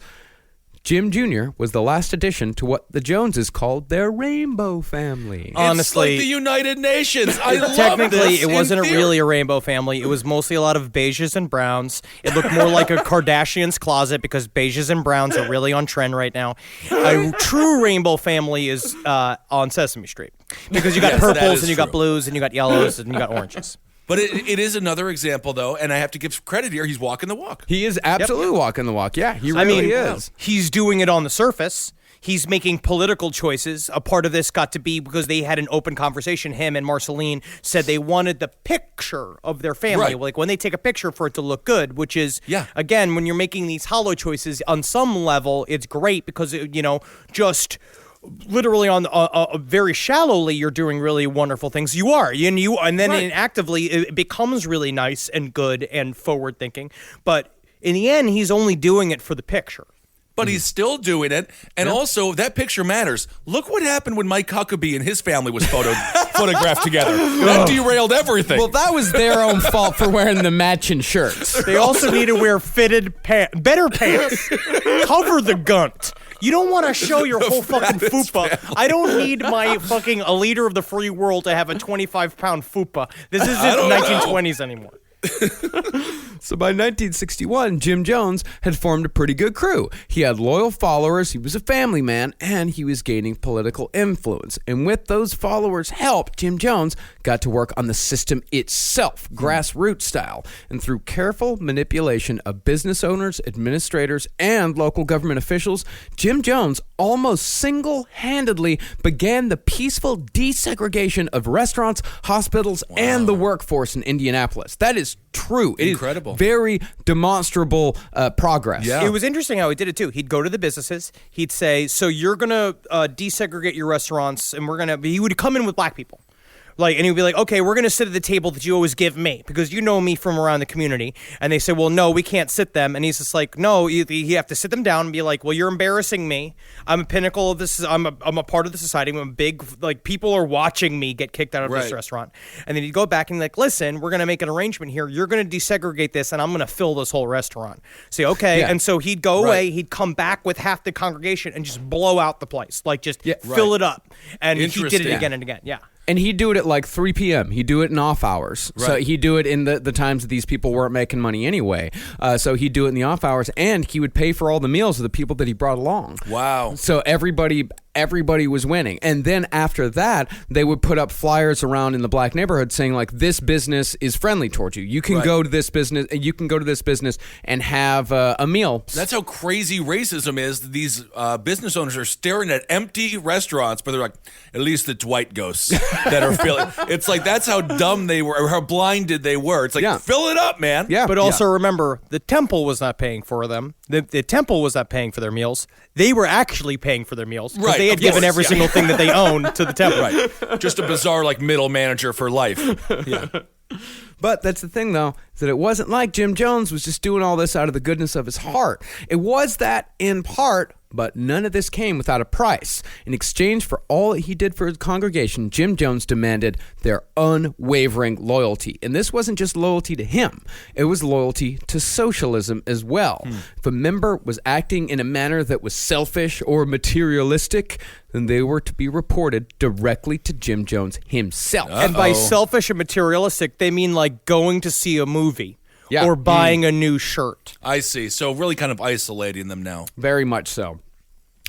Jim Jr. was the last addition to what the Joneses called their rainbow family. Honestly, it's like the United Nations. I love technically, this it wasn't in theory. really a rainbow family. It was mostly a lot of beiges and browns. It looked more like a Kardashian's closet because beiges and browns are really on trend right now. A true rainbow family is on Sesame Street because you got Yes, that purples is and you got true. blues and you got yellows and you got oranges. But it is another example, though, and I have to give credit here. He's walking the walk. He is absolutely walking the walk. Yeah, he really is. He's doing it on the surface. He's making political choices. A part of this got to be because they had an open conversation. Him and Marceline said they wanted the picture of their family. Right. Like when they take a picture for it to look good, which is, Yeah. again, when you're making these hollow choices, on some level, it's great because, just literally on very shallowly, you're doing really wonderful things. You are, and then Right. actively, it becomes really nice and good and forward thinking. But in the end, he's only doing it for the picture. But he's still doing it, and also that picture matters. Look what happened when Mike Huckabee and his family was photographed together. That derailed everything. Well, that was their own fault for wearing the matching shirts. They also need to wear fitted better pants. Cover the gunt. You don't want to show your whole fucking fupa. I don't need a leader of the free world to have a 25-pound fupa. This isn't don't 1920s anymore. So by 1961, Jim Jones had formed a pretty good crew. He had loyal followers, he was a family man, and he was gaining political influence. And with those followers' help, Jim Jones got to work on the system itself, grassroots style. And through careful manipulation of business owners, administrators, and local government officials, Jim Jones almost single-handedly began the peaceful desegregation of restaurants, hospitals, and the workforce in Indianapolis. That is true. It is Incredible. very demonstrable progress. Yeah. It was interesting how he did it too. He'd go to the businesses. He'd say, "So you're gonna desegregate your restaurants, and we're gonna." He would come in with black people. And he'd be like, "Okay, we're going to sit at the table that you always give me because you know me from around the community." And they say, "Well, no, we can't sit them." And he's just like, "No, you have to sit them down and be like, well, you're embarrassing me. I'm a pinnacle of this. I'm a part of the society. I'm a big, people are watching me get kicked out of this Right. restaurant." And then he'd go back and "Listen, we're going to make an arrangement here. You're going to desegregate this and I'm going to fill this whole restaurant." Say, "Okay." Yeah. And so he'd go away. He'd come back with half the congregation and just blow out the place. Fill it up. And he did it Interesting. again and again. Yeah. And he'd do it at 3 p.m. He'd do it in off hours. So Right. he'd do it in the times that these people weren't making money anyway. So he'd do it in the off hours, and he would pay for all the meals of the people that he brought along. Wow. So everybody everybody was winning. And then after that, they would put up flyers around in the black neighborhood saying like, this business is friendly towards you. You can go to this business. You can go to this business and have a meal. That's how crazy racism is. These business owners are staring at empty restaurants, but they're like, at least the Dwight ghosts that are filling. It's like, that's how dumb they were, or how blinded they were. It's like, fill it up, man. Yeah. But also remember, the temple was not paying for them. The temple was not paying for their meals. They were actually paying for their meals. Because they had given every single thing that they owned to the temple. Right. Just a bizarre, like, middle manager for life. Yeah. But that's the thing, though, is that it wasn't like Jim Jones was just doing all this out of the goodness of his heart. It was that in part, but none of this came without a price. In exchange for all that he did for his congregation, Jim Jones demanded their unwavering loyalty. And this wasn't just loyalty to him. It was loyalty to socialism as well. If a member was acting in a manner that was selfish or materialistic, then they were to be reported directly to Jim Jones himself. And by selfish and materialistic, they mean like going to see a movie or buying a new shirt. I see. So really kind of isolating them now. Very much so.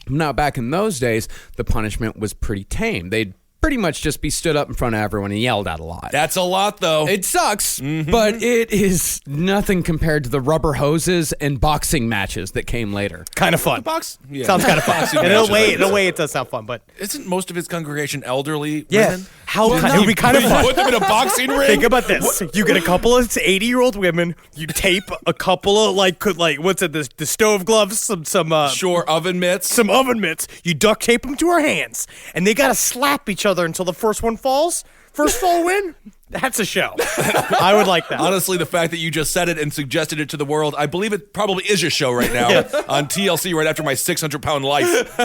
Now, back in those days, the punishment was pretty tame. They'd pretty much just be stood up in front of everyone and yelled at a lot. That's a lot, though. It sucks, but it is nothing compared to the rubber hoses and boxing matches that came later. Kind of fun. Yeah. Sounds kind of fun. Boxing In a matches, way, it does sound fun, but isn't most of his congregation elderly yeah. women? It would be kind of fun. Put them in a boxing ring? Think about this. You get a couple of 80-year-old women. You tape a couple of like what's it? The stove gloves, some oven mitts. some oven mitts. You duct tape them to her hands, and they gotta slap each other until the first one falls. First fall win. That's a show. I would like that. Honestly, the fact that you just said it and suggested it to the world, I believe it probably is a show right now on TLC right after my 600-pound life.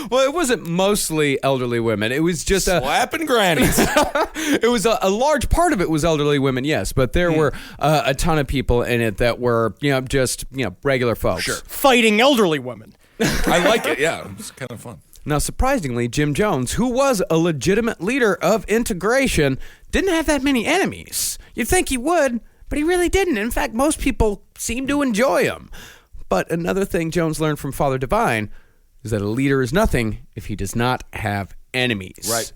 Well, it wasn't mostly elderly women. It was just slapping grannies. It was a large part of it was elderly women, yes, but there were a ton of people in it that were, just regular folks. Sure. Fighting elderly women. I like it. Yeah, it's kind of fun. Now, surprisingly, Jim Jones, who was a legitimate leader of integration, didn't have that many enemies. You'd think he would, but he really didn't. In fact, most people seemed to enjoy him. But another thing Jones learned from Father Divine is that a leader is nothing if he does not have enemies. Right.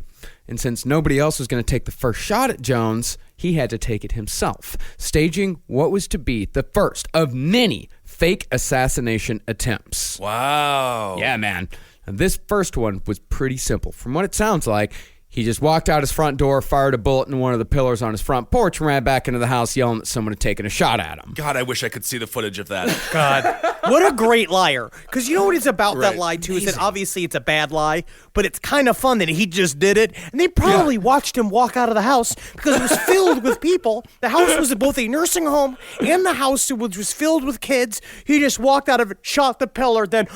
And since nobody else was going to take the first shot at Jones, he had to take it himself, staging what was to be the first of many fake assassination attempts. Wow. Yeah, man. And this first one was pretty simple. From what it sounds like, he just walked out his front door, fired a bullet in one of the pillars on his front porch, and ran back into the house yelling that someone had taken a shot at him. God, I wish I could see the footage of that. God, what a great liar. Because you know what it's about that Right. lie, too, is that obviously it's a bad lie, but it's kind of fun that he just did it. And they probably watched him walk out of the house because it was filled with people. The house was both a nursing home and the house was filled with kids. He just walked out of it, shot the pillar, then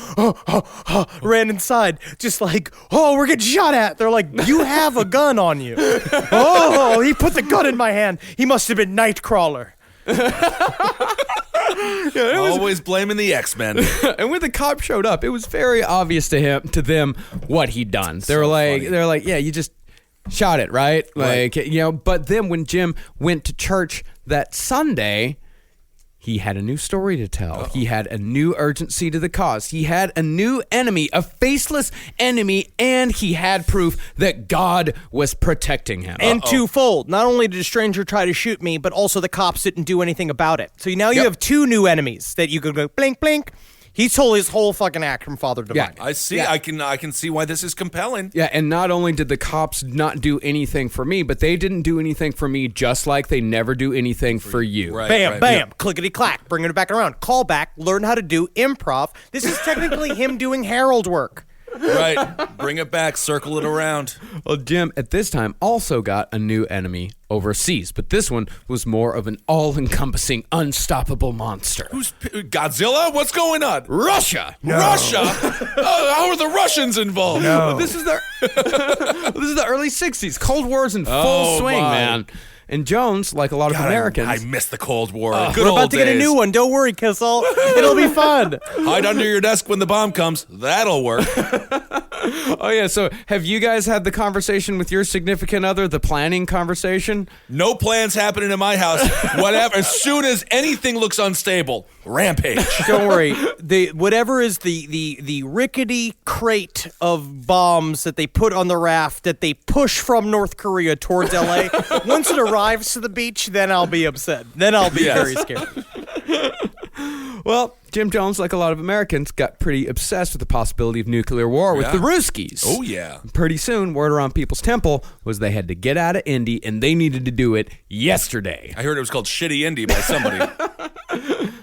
ran inside. Just like, we're getting shot at. They're like, you have a gun on you. Oh, he put the gun in my hand. He must have been Nightcrawler. Always blaming the X-Men. And when the cop showed up, it was very obvious to them what he'd done. They're like, yeah, you just shot it, right? Like, but then when Jim went to church that Sunday, he had a new story to tell. He had a new urgency to the cause. He had a new enemy, a faceless enemy, and he had proof that God was protecting him. And twofold. Not only did a stranger try to shoot me, but also the cops didn't do anything about it. So now you have two new enemies that you could go blink, blink. He told his whole fucking act from Father Divine. I see. I can see why this is compelling. Yeah, and not only did the cops not do anything for me, but they didn't do anything for me, just like they never do anything for you. Right, Bam, right. bam, clickety clack, bringing it back around. Call back, learn how to do improv. This is technically him doing herald work. Right. Bring it back, circle it around. Well, Jim, at this time, also got a new enemy overseas, but this one was more of an all-encompassing, unstoppable monster. Who's Godzilla? What's going on? Russia! Russia? How are the Russians involved? No. This is the early 60s. Cold War's in full swing, my. man. And Jones, like a lot of Americans... I miss the Cold War. Good We're old about to get a days. new one. Don't worry, Kissel. It'll be fun. Hide under your desk when the bomb comes. That'll work. Oh, yeah. So have you guys had the conversation with your significant other, the planning conversation? No plans happening in my house. Whatever. As soon as anything looks unstable, rampage. Don't worry. Whatever is the rickety crate of bombs that they put on the raft that they push from North Korea towards LA, once it arrives to the beach, then I'll be upset. Then I'll be very scared. Well, Jim Jones, like a lot of Americans, got pretty obsessed with the possibility of nuclear war with the Ruskies. Oh, yeah. Pretty soon, word around People's Temple was they had to get out of Indy, and they needed to do it yesterday. I heard it was called Shitty Indy by somebody.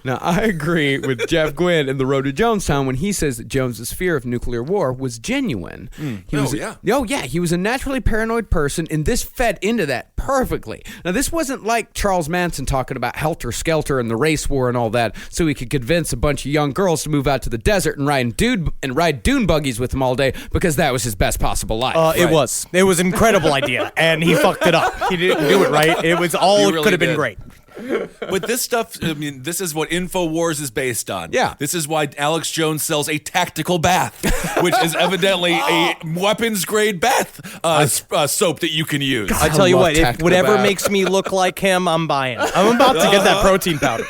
Now, I agree with Jeff Gwynn in The Road to Jonestown when he says that Jones's fear of nuclear war was genuine. He was a naturally paranoid person, and this fed into that perfectly. Now, this wasn't like Charles Manson talking about helter-skelter and the race war and all that, so he could convince a bunch of young girls to move out to the desert and ride dune buggies with him all day because that was his best possible life. It was an incredible idea, and he fucked it up. He didn't do it right. It was all He it could have really been great. But this stuff, I mean, this is what InfoWars is based on. Yeah. This is why Alex Jones sells a tactical bath, which is evidently a weapons-grade bath soap that you can use. I tell you what, if tactical whatever bath. makes me look like him, I'm buying. I'm about to get that protein powder.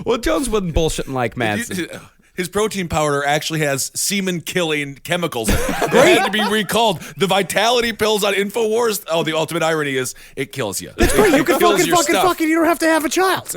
Well, Jones wasn't bullshitting like Manson. His protein powder actually has semen-killing chemicals in it. They had to be recalled. The vitality pills on InfoWars, the ultimate irony is it kills you. That's Great, you can fucking, you don't have to have a child.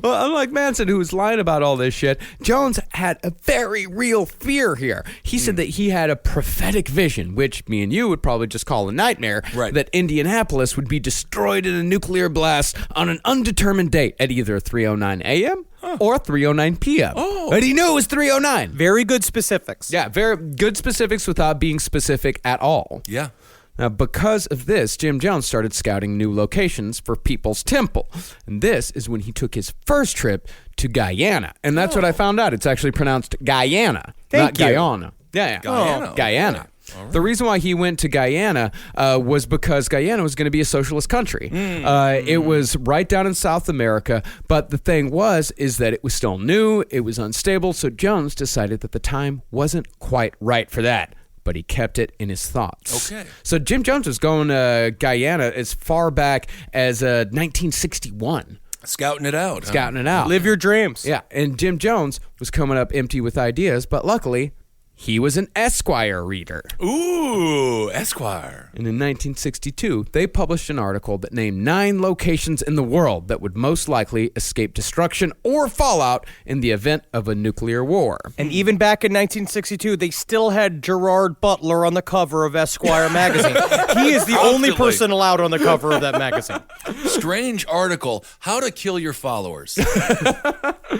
Well, unlike Manson, who was lying about all this shit, Jones had a very real fear here. He said that he had a prophetic vision, which me and you would probably just call a nightmare, Right. that Indianapolis would be destroyed in a nuclear blast on an undetermined date at either 3:09 a.m. or 3:09 p.m. Oh. But he knew it was 3:09. Very good specifics. Yeah, very good specifics without being specific at all. Yeah. Now, because of this, Jim Jones started scouting new locations for People's Temple. And this is when he took his first trip to Guyana. And that's what I found out. It's actually pronounced Guyana, not you. Guyana. Yeah. Guyana. Guyana. The reason why he went to Guyana was because Guyana was going to be a socialist country. It was right down in South America, but the thing is that it was still new, it was unstable, so Jones decided that the time wasn't quite right for that. But he kept it in his thoughts. Okay. So Jim Jones was going to Guyana as far back as 1961. Scouting it out. Scouting it out. Live your dreams. Yeah, and Jim Jones was coming up empty with ideas, but luckily, he was an Esquire reader. Ooh, Esquire. And in 1962, they published an article that named 9 locations in the world that would most likely escape destruction or fallout in the event of a nuclear war. And even back in 1962, they still had Gerard Butler on the cover of Esquire magazine. He is the only person allowed on the cover of that magazine. Strange article. How to kill your followers.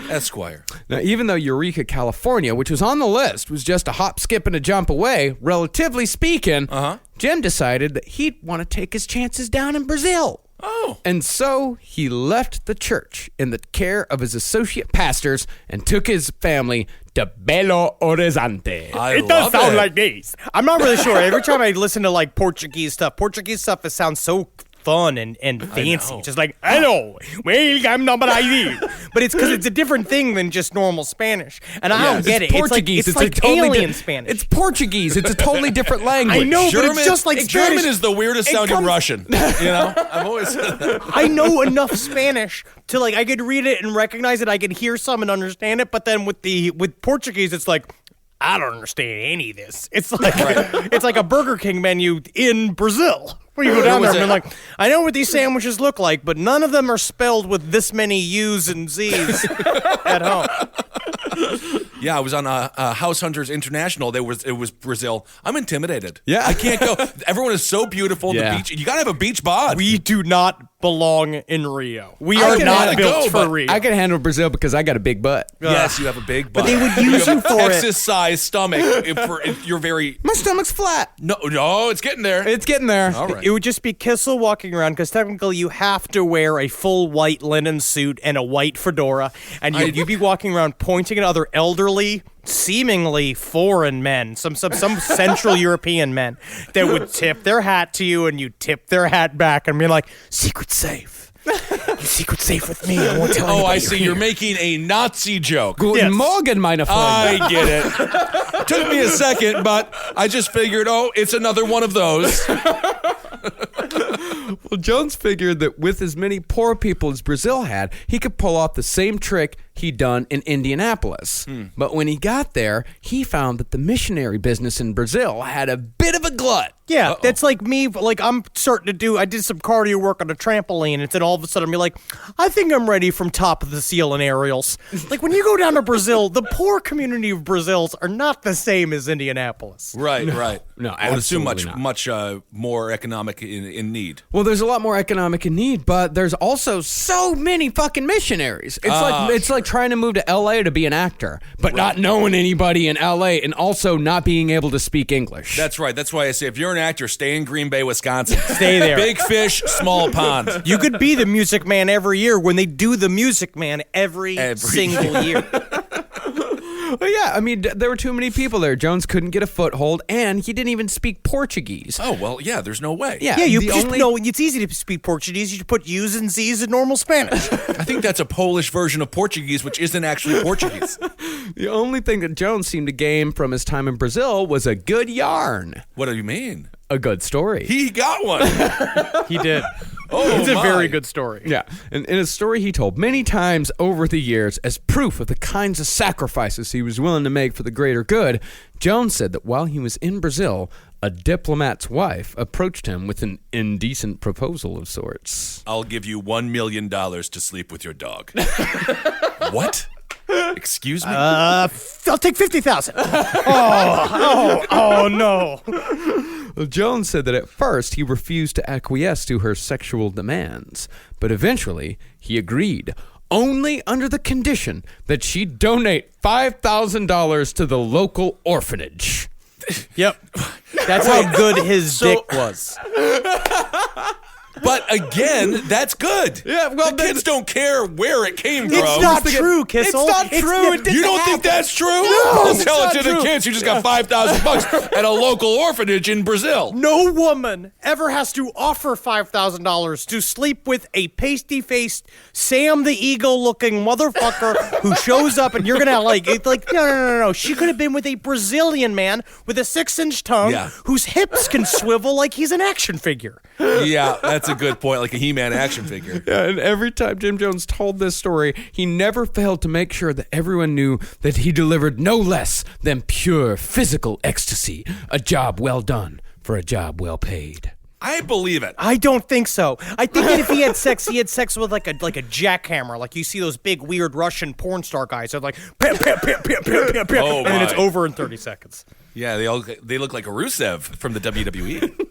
Esquire. Now, even though Eureka, California, which was on the list, was just a hop, skip, and a jump away, relatively speaking, Jim decided that he'd want to take his chances down in Brazil. Oh. And so he left the church in the care of his associate pastors and took his family to Belo Horizonte. It does sound like this. I'm not really sure. Every time I listen to like Portuguese stuff, it sounds so fun and fancy. Just like, hello, welcome to Brazil. But it's because it's a different thing than just normal Spanish. And I don't get it. Portuguese. It's like totally alien Spanish. It's Portuguese. It's a totally different language. I know, German, but it's just like German Spanish. is the weirdest sounding Russian. You know? I've always said that. I know enough Spanish to like I could read it and recognize it. I could hear some and understand it. But then with Portuguese, it's like I don't understand any of this. It's like it's like a Burger King menu in Brazil. Where you go down there and you're like, I know what these sandwiches look like, but none of them are spelled with this many U's and Z's at home. Yeah, I was on House Hunters International. It was Brazil. I'm intimidated. Yeah. I can't go. Everyone is so beautiful. Yeah. The beach. You gotta have a beach bod. We do not belong in Rio. We I are can not handle- built go, for but Rio. I can handle Brazil because I got a big butt. Yes, you have a big butt. But they would use you you have a for it. Texas-sized stomach. You're very My stomach's flat. no. It's getting there. It's getting there. All right. It would just be Kissel walking around because technically you have to wear a full white linen suit and a white fedora, and you'd be walking around pointing at other elderly, seemingly foreign men, some Central European men that would tip their hat to you, and you tip their hat back and be like, "Secret safe." Secret's safe with me. I won't tell anybody. Oh, I see. You're making a Nazi joke. Guten Morgen, meine Freunde. I get it. Took me a second, but I just figured, it's another one of those. Well, Jones figured that with as many poor people as Brazil had, he could pull off the same trick he'd done in Indianapolis. But when he got there, he found that the missionary business in Brazil had a bit of a glut. Yeah, that's like me. Like I'm starting to I did some cardio work on a trampoline, and then all of a sudden I'm like, I think I'm ready from top of the ceiling aerials. Like when you go down to Brazil, the poor community of Brazils are not the same as Indianapolis. Right. No, I would assume absolutely much more economic in need. Well, there's a lot more economic in need, but there's also so many fucking missionaries. It's like trying to move to LA to be an actor, but not knowing anybody in LA and also not being able to speak English. That's right. That's why I say if you're an actor, stay in Green Bay, Wisconsin. Stay there. Big fish, small pond. You could be the Music Man every year when they do the Music Man every single year. Well, yeah, I mean, there were too many people there. Jones couldn't get a foothold, and he didn't even speak Portuguese. Oh, well, yeah, there's no way. Yeah, you just know it's easy to speak Portuguese. You just put U's and Z's in normal Spanish. I think that's a Polish version of Portuguese, which isn't actually Portuguese. The only thing that Jones seemed to gain from his time in Brazil was a good yarn. What do you mean? A good story. He got one. He did. Oh, it's a very good story. Yeah, and in a story he told many times over the years as proof of the kinds of sacrifices he was willing to make for the greater good, Jones said that while he was in Brazil, a diplomat's wife approached him with an indecent proposal of sorts. I'll give you $1 million to sleep with your dog. What? Excuse me? I'll take 50,000. Oh no. Well, Jones said that at first he refused to acquiesce to her sexual demands, but eventually he agreed, only under the condition that she donate $5,000 to the local orphanage. Yep. That's how good his dick was. But again, that's good. Yeah, well, the kids don't care where it came from. It's not true, Kissel. It's not true. It didn't You don't think happen. that's true? No, Don't it's tell not it to the true. kids who just got $5,000 at a local orphanage in Brazil. No woman ever has to offer $5,000 to sleep with a pasty-faced Sam the Eagle-looking motherfucker who shows up, and you're gonna no. She could have been with a Brazilian man with a 6-inch tongue whose hips can swivel like he's an action figure. Yeah, that's a good point, like a He-Man action figure. Yeah, and every time Jim Jones told this story, he never failed to make sure that everyone knew that he delivered no less than pure physical ecstasy. A job well done for a job well paid. I believe it. I don't think so. I think that if he had sex with like a jackhammer, like you see those big weird Russian porn star guys. They're like, pam, pam, pam, pam, pam, pam, pam, Oh, and then it's my. over in 30 seconds. Yeah, they look like a Rusev from the WWE.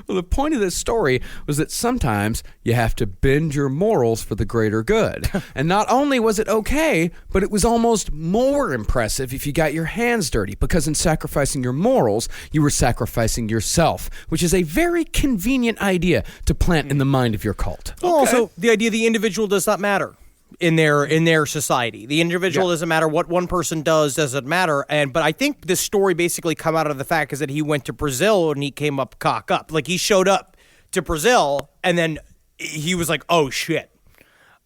Well, the point of this story was that sometimes you have to bend your morals for the greater good. And not only was it okay, but it was almost more impressive if you got your hands dirty, because in sacrificing your morals, you were sacrificing yourself, which is a very convenient idea to plant in the mind of your cult. Also, the idea the individual does not matter in their society. The individual doesn't matter. What one person doesn't matter. But I think this story basically come out of the fact is that he went to Brazil and he came up cock up. Like he showed up to Brazil and then he was like, oh shit,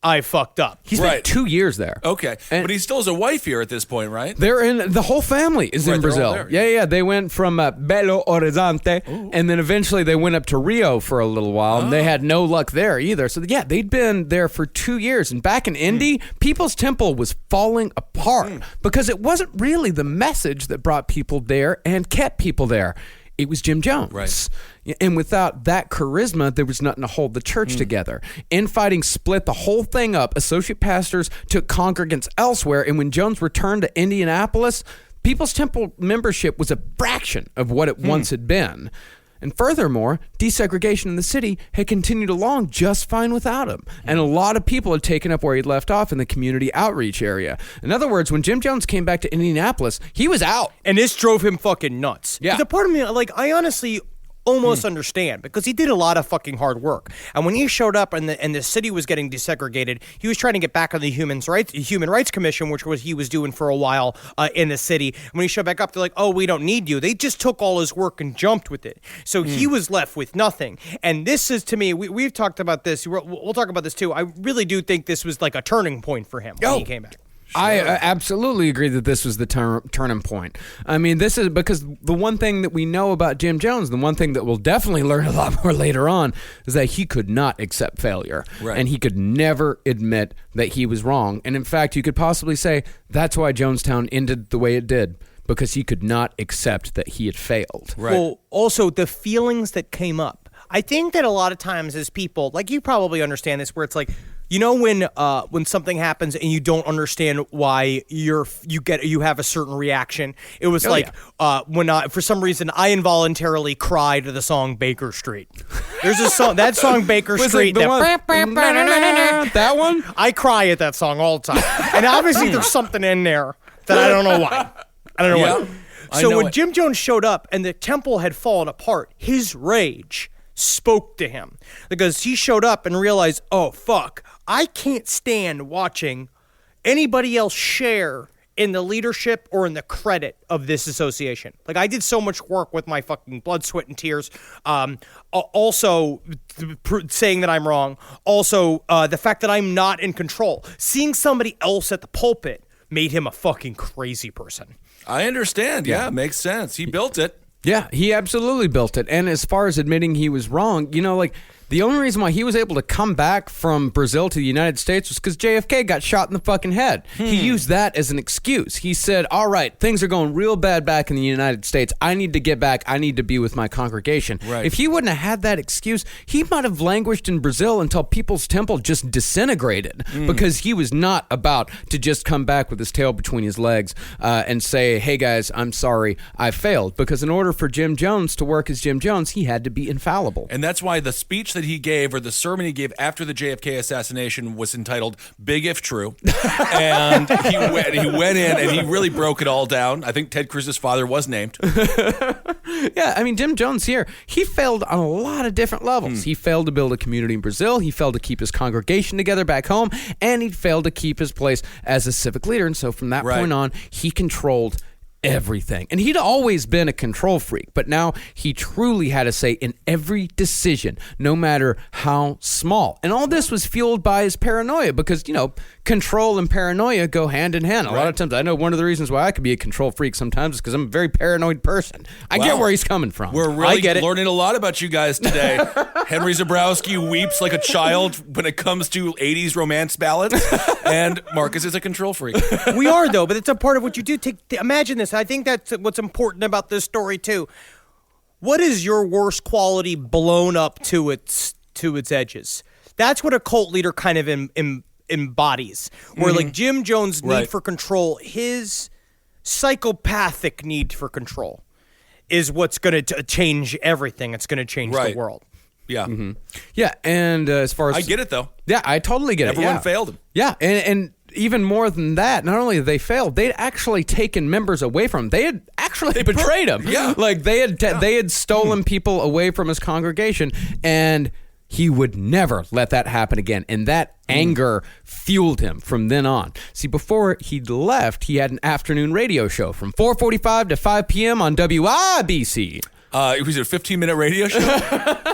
I fucked up. He spent 2 years there. Okay, And- but he still has a wife here at this point, right? They're in, the whole family is in Right, they're all Brazil. there. Yeah. They went from Belo Horizonte, and then eventually they went up to Rio for a little while, and they had no luck there either. So, yeah, they'd been there for 2 years. And back in Indy, People's Temple was falling apart because it wasn't really the message that brought people there and kept people there. It was Jim Jones. Right. And without that charisma, there was nothing to hold the church together. Infighting split the whole thing up. Associate pastors took congregants elsewhere. And when Jones returned to Indianapolis, People's Temple membership was a fraction of what it once had been. And furthermore, desegregation in the city had continued along just fine without him. And a lot of people had taken up where he'd left off in the community outreach area. In other words, when Jim Jones came back to Indianapolis, he was out. And this drove him fucking nuts. Yeah. The part of me, like, I honestly almost understand, because he did a lot of fucking hard work. And when he showed up and the city was getting desegregated, he was trying to get back on the Human Rights Commission, which he was doing for a while in the city. When he showed back up, they're like, oh, we don't need you. They just took all his work and jumped with it. So he was left with nothing. And this is, to me, we've talked about this. We'll talk about this too. I really do think this was like a turning point for him when he came back. Sure. I absolutely agree that this was the turning point. I mean, this is because the one thing that we know about Jim Jones, the one thing that we'll definitely learn a lot more later on, is that he could not accept failure. Right. And he could never admit that he was wrong. And in fact, you could possibly say that's why Jonestown ended the way it did, because he could not accept that he had failed. Right. Well, also the feelings that came up. I think that a lot of times as people, like you probably understand this, where it's like, you know, when something happens and you don't understand why you have a certain reaction. It was when for some reason I involuntarily cried to the song Baker Street. There's a song, that song Baker Street. That one? I cry at that song all the time. And obviously there's something in there that I don't know why. I don't know why. So when Jim Jones showed up and the temple had fallen apart, his rage spoke to him, because he showed up and realized, oh, fuck, I can't stand watching anybody else share in the leadership or in the credit of this association. Like, I did so much work with my fucking blood, sweat, and tears. Also, saying that I'm wrong. Also, the fact that I'm not in control. Seeing somebody else at the pulpit made him a fucking crazy person. I understand. Yeah, makes sense. He built it. Yeah, he absolutely built it. And as far as admitting he was wrong, you know, like, the only reason why he was able to come back from Brazil to the United States was because JFK got shot in the fucking head. He used that as an excuse. He said, all right, things are going real bad back in the United States. I need to get back. I need to be with my congregation. Right. If he wouldn't have had that excuse, he might have languished in Brazil until People's Temple just disintegrated, because he was not about to just come back with his tail between his legs and say, hey, guys, I'm sorry, I failed. Because in order for Jim Jones to work as Jim Jones, he had to be infallible. And that's why the speech that he gave, or the sermon he gave after the JFK assassination, was entitled Big If True. And he went in and he really broke it all down. I think Ted Cruz's father was named. Yeah, I mean, Jim Jones here, he failed on a lot of different levels. He failed to build a community in Brazil. He failed to keep his congregation together back home. And he failed to keep his place as a civic leader. And so from that point on, he controlled everything. And he'd always been a control freak, but now he truly had a say in every decision, no matter how small. And all this was fueled by his paranoia, because, you know, control and paranoia go hand in hand. A lot of times, I know one of the reasons why I could be a control freak sometimes is because I'm a very paranoid person. I get where he's coming from. We're really learning a lot about you guys today. Henry Zabrowski weeps like a child when it comes to 80s romance ballads, and Marcus is a control freak. We are, though, but it's a part of what you do. Imagine this. I think that's what's important about this story, too. What is your worst quality blown up to its edges? That's what a cult leader kind of embodies. Where, like, Jim Jones' need for control, his psychopathic need for control, is what's going to change everything. It's going to change the world. Yeah. Yeah, and as far as... I get it, though. Yeah, I totally get it. Everyone failed him. Yeah, and even more than that, not only had they failed, they'd actually taken members away from him. They had actually betrayed him. Yeah. Like, they had stolen people away from his congregation, and he would never let that happen again. And that anger fueled him from then on. See, before he left, he had an afternoon radio show from 4:45 to 5 p.m. on WIBC. It was a 15-minute radio show?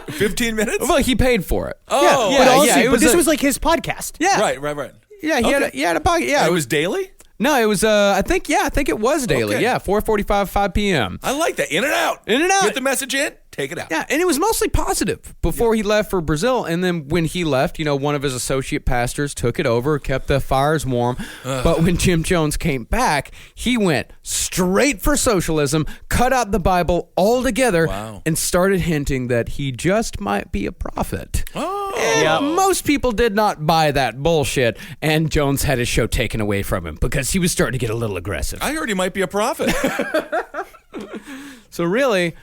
15 minutes? Well, he paid for it. Oh, yeah. But also, this was like his podcast. Yeah. Right. Yeah, he had a podcast. Yeah, it was daily? No, it was. I think it was daily. Okay. Yeah, 4:45, 5 p.m. I like that. In and out. Get the message in. Take it out. Yeah, and it was mostly positive before he left for Brazil. And then when he left, you know, one of his associate pastors took it over, kept the fires warm. But when Jim Jones came back, he went straight for socialism, cut out the Bible altogether, and started hinting that he just might be a prophet. And most people did not buy that bullshit, and Jones had his show taken away from him because he was starting to get a little aggressive. I heard he might be a prophet. So really...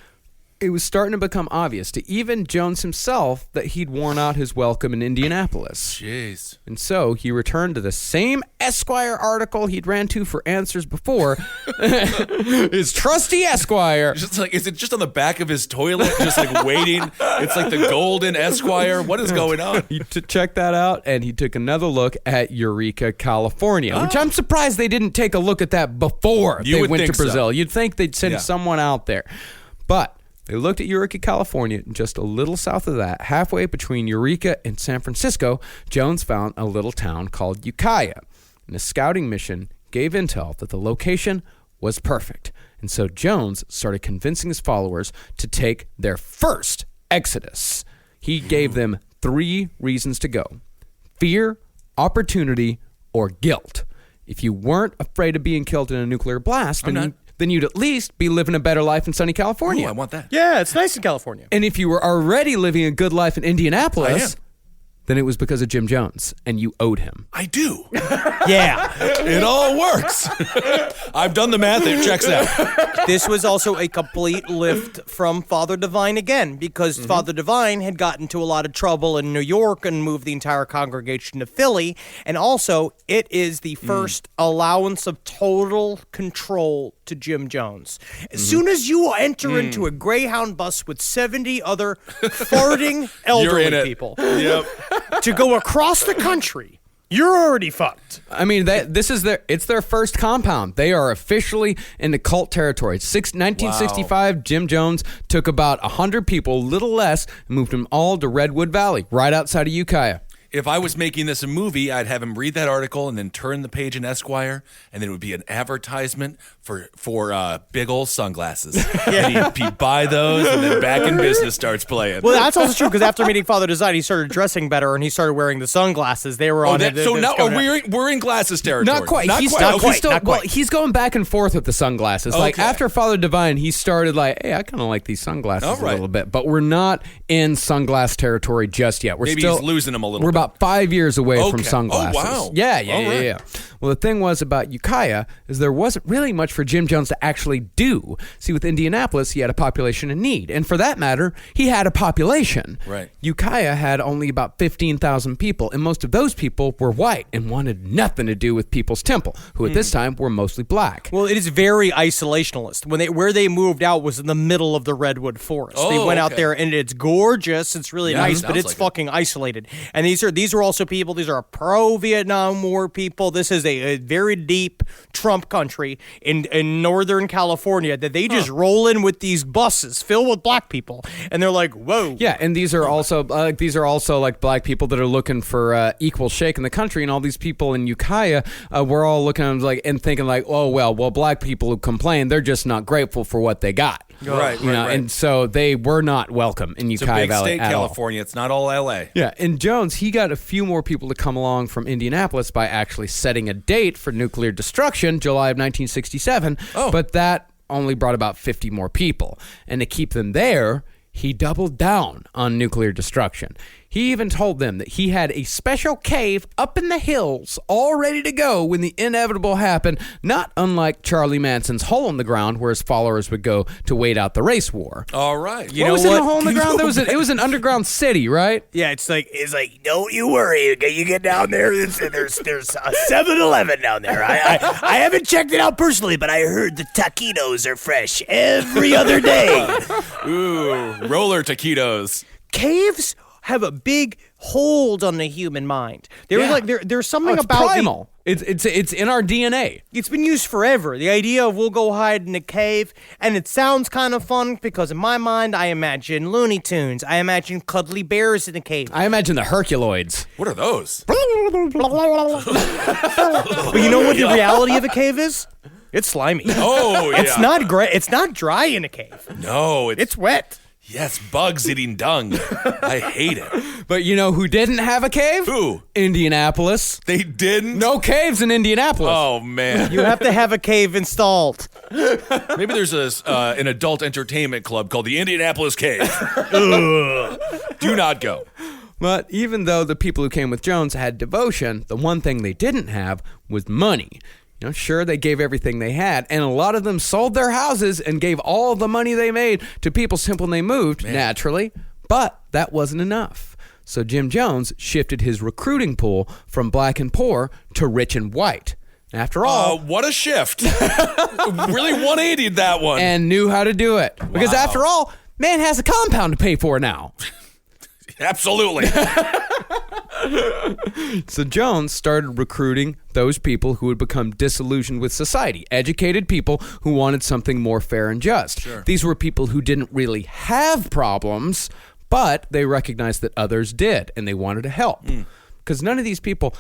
it was starting to become obvious to even Jones himself that he'd worn out his welcome in Indianapolis. Jeez. And so he returned to the same Esquire article he'd ran to for answers before. His trusty Esquire. Just like, is it just on the back of his toilet, just like waiting? It's like the golden Esquire. What is going on? He check that out, and he took another look at Eureka, California, which I'm surprised they didn't take a look at that before You they would went to think so. Brazil. You'd think they'd send Yeah. someone out there. But they looked at Eureka, California, and just a little south of that, halfway between Eureka and San Francisco, Jones found a little town called Ukiah. And a scouting mission gave intel that the location was perfect. And so Jones started convincing his followers to take their first exodus. He gave them 3 reasons to go: fear, opportunity, or guilt. If you weren't afraid of being killed in a nuclear blast, then you'd at least be living a better life in sunny California. Ooh, I want that. Yeah, it's nice in California. And if you were already living a good life in Indianapolis, then it was because of Jim Jones, and you owed him. I do. Yeah. It all works. I've done the math. It checks out. This was also a complete lift from Father Divine again, because Father Divine had gotten into a lot of trouble in New York and moved the entire congregation to Philly. And also, it is the first allowance of total control to Jim Jones. As soon as you enter into a Greyhound bus with 70 other farting elderly in it. people Yep. to go across the country, you're already fucked. I mean, it's their first compound. They are officially into cult territory. 1965, Jim Jones took about 100 people, a little less, and moved them all to Redwood Valley, right outside of Ukiah. If I was making this a movie, I'd have him read that article and then turn the page in Esquire, and then it would be an advertisement for big old sunglasses. And he'd buy those, and then Back in Business starts playing. Well, that's also true, because after meeting Father Design, he started dressing better and he started wearing the sunglasses. They were on it. So now it's going we're in glasses territory. Not quite. Not He's quite. still, Okay. well, he's going back and forth with the sunglasses. Like Okay. after Father Divine, he started like, hey, I kind of like these sunglasses All a right. little bit, but we're not in sunglass territory just yet. We're Maybe still he's losing them a little We're bit. about 5 years away from Okay. sunglasses. Oh, wow. Yeah. All right. Yeah. Well, the thing was about Ukiah is there wasn't really much for Jim Jones to actually do. See, with Indianapolis, he had a population in need. And for that matter, he had a population. Right. Ukiah had only about 15,000 people, and most of those people were white and wanted nothing to do with People's Temple, who at this time were mostly black. Well, it is very isolationist. Where they moved out was in the middle of the redwood forest. They Oh, went out okay. there and it's gorgeous. It's really Yeah, it nice, but sounds it's like it. fucking isolated. And these are also people. These are pro-Vietnam War people. This is a very deep Trump country in Northern California that they just roll in with these buses filled with black people, and they're like, "Whoa." Yeah, and these are also like black people that are looking for equal shake in the country, and all these people in Ukiah were all looking at them like and thinking like, oh well, black people who complain, they're just not grateful for what they got, Right, You know, right. and so they were not welcome in It's a Ukiah big Valley state, at all. California. It's not all L.A. Yeah, and Jones, he got a few more people to come along from Indianapolis by actually setting a date for nuclear destruction, July of 1967. Oh. But that only brought about 50 more people. And to keep them there, he doubled down on nuclear destruction. He even told them that he had a special cave up in the hills all ready to go when the inevitable happened, not unlike Charlie Manson's hole in the ground where his followers would go to wait out the race war. All right. You What know was in what? the hole in the ground? It was an underground city, right? Yeah, it's like don't you worry. You get down there. There's a 7-Eleven down there. I haven't checked it out personally, but I heard the taquitos are fresh every other day. Ooh, roller taquitos. Caves have a big hold on the human mind. There's something It's about primal. It's in our DNA. It's been used forever. The idea of we'll go hide in a cave, and it sounds kind of fun because in my mind I imagine Looney Tunes. I imagine cuddly bears in a cave. I imagine the Herculoids. What are those? But you know what the reality of a cave is? It's slimy. Oh, yeah. It's not great. It's not dry in a cave. No, It's wet. yes, bugs eating dung. I hate it. But you know who didn't have a cave? Who? Indianapolis. They didn't? No caves in Indianapolis. Oh, man. You have to have a cave installed. Maybe there's an adult entertainment club called the Indianapolis Cave. Do not go. But even though the people who came with Jones had devotion, the one thing they didn't have was money. Sure, they gave everything they had, and a lot of them sold their houses and gave all the money they made to People's Temple when they moved, naturally, but that wasn't enough. So Jim Jones shifted his recruiting pool from black and poor to rich and white. After all, what a shift. Really 180'd that one. And knew how to do it. Because after all, man has a compound to pay for now. Absolutely. So Jones started recruiting those people who had become disillusioned with society, educated people who wanted something more fair and just. Sure. These were people who didn't really have problems, but they recognized that others did, and they wanted to help. Because none of these people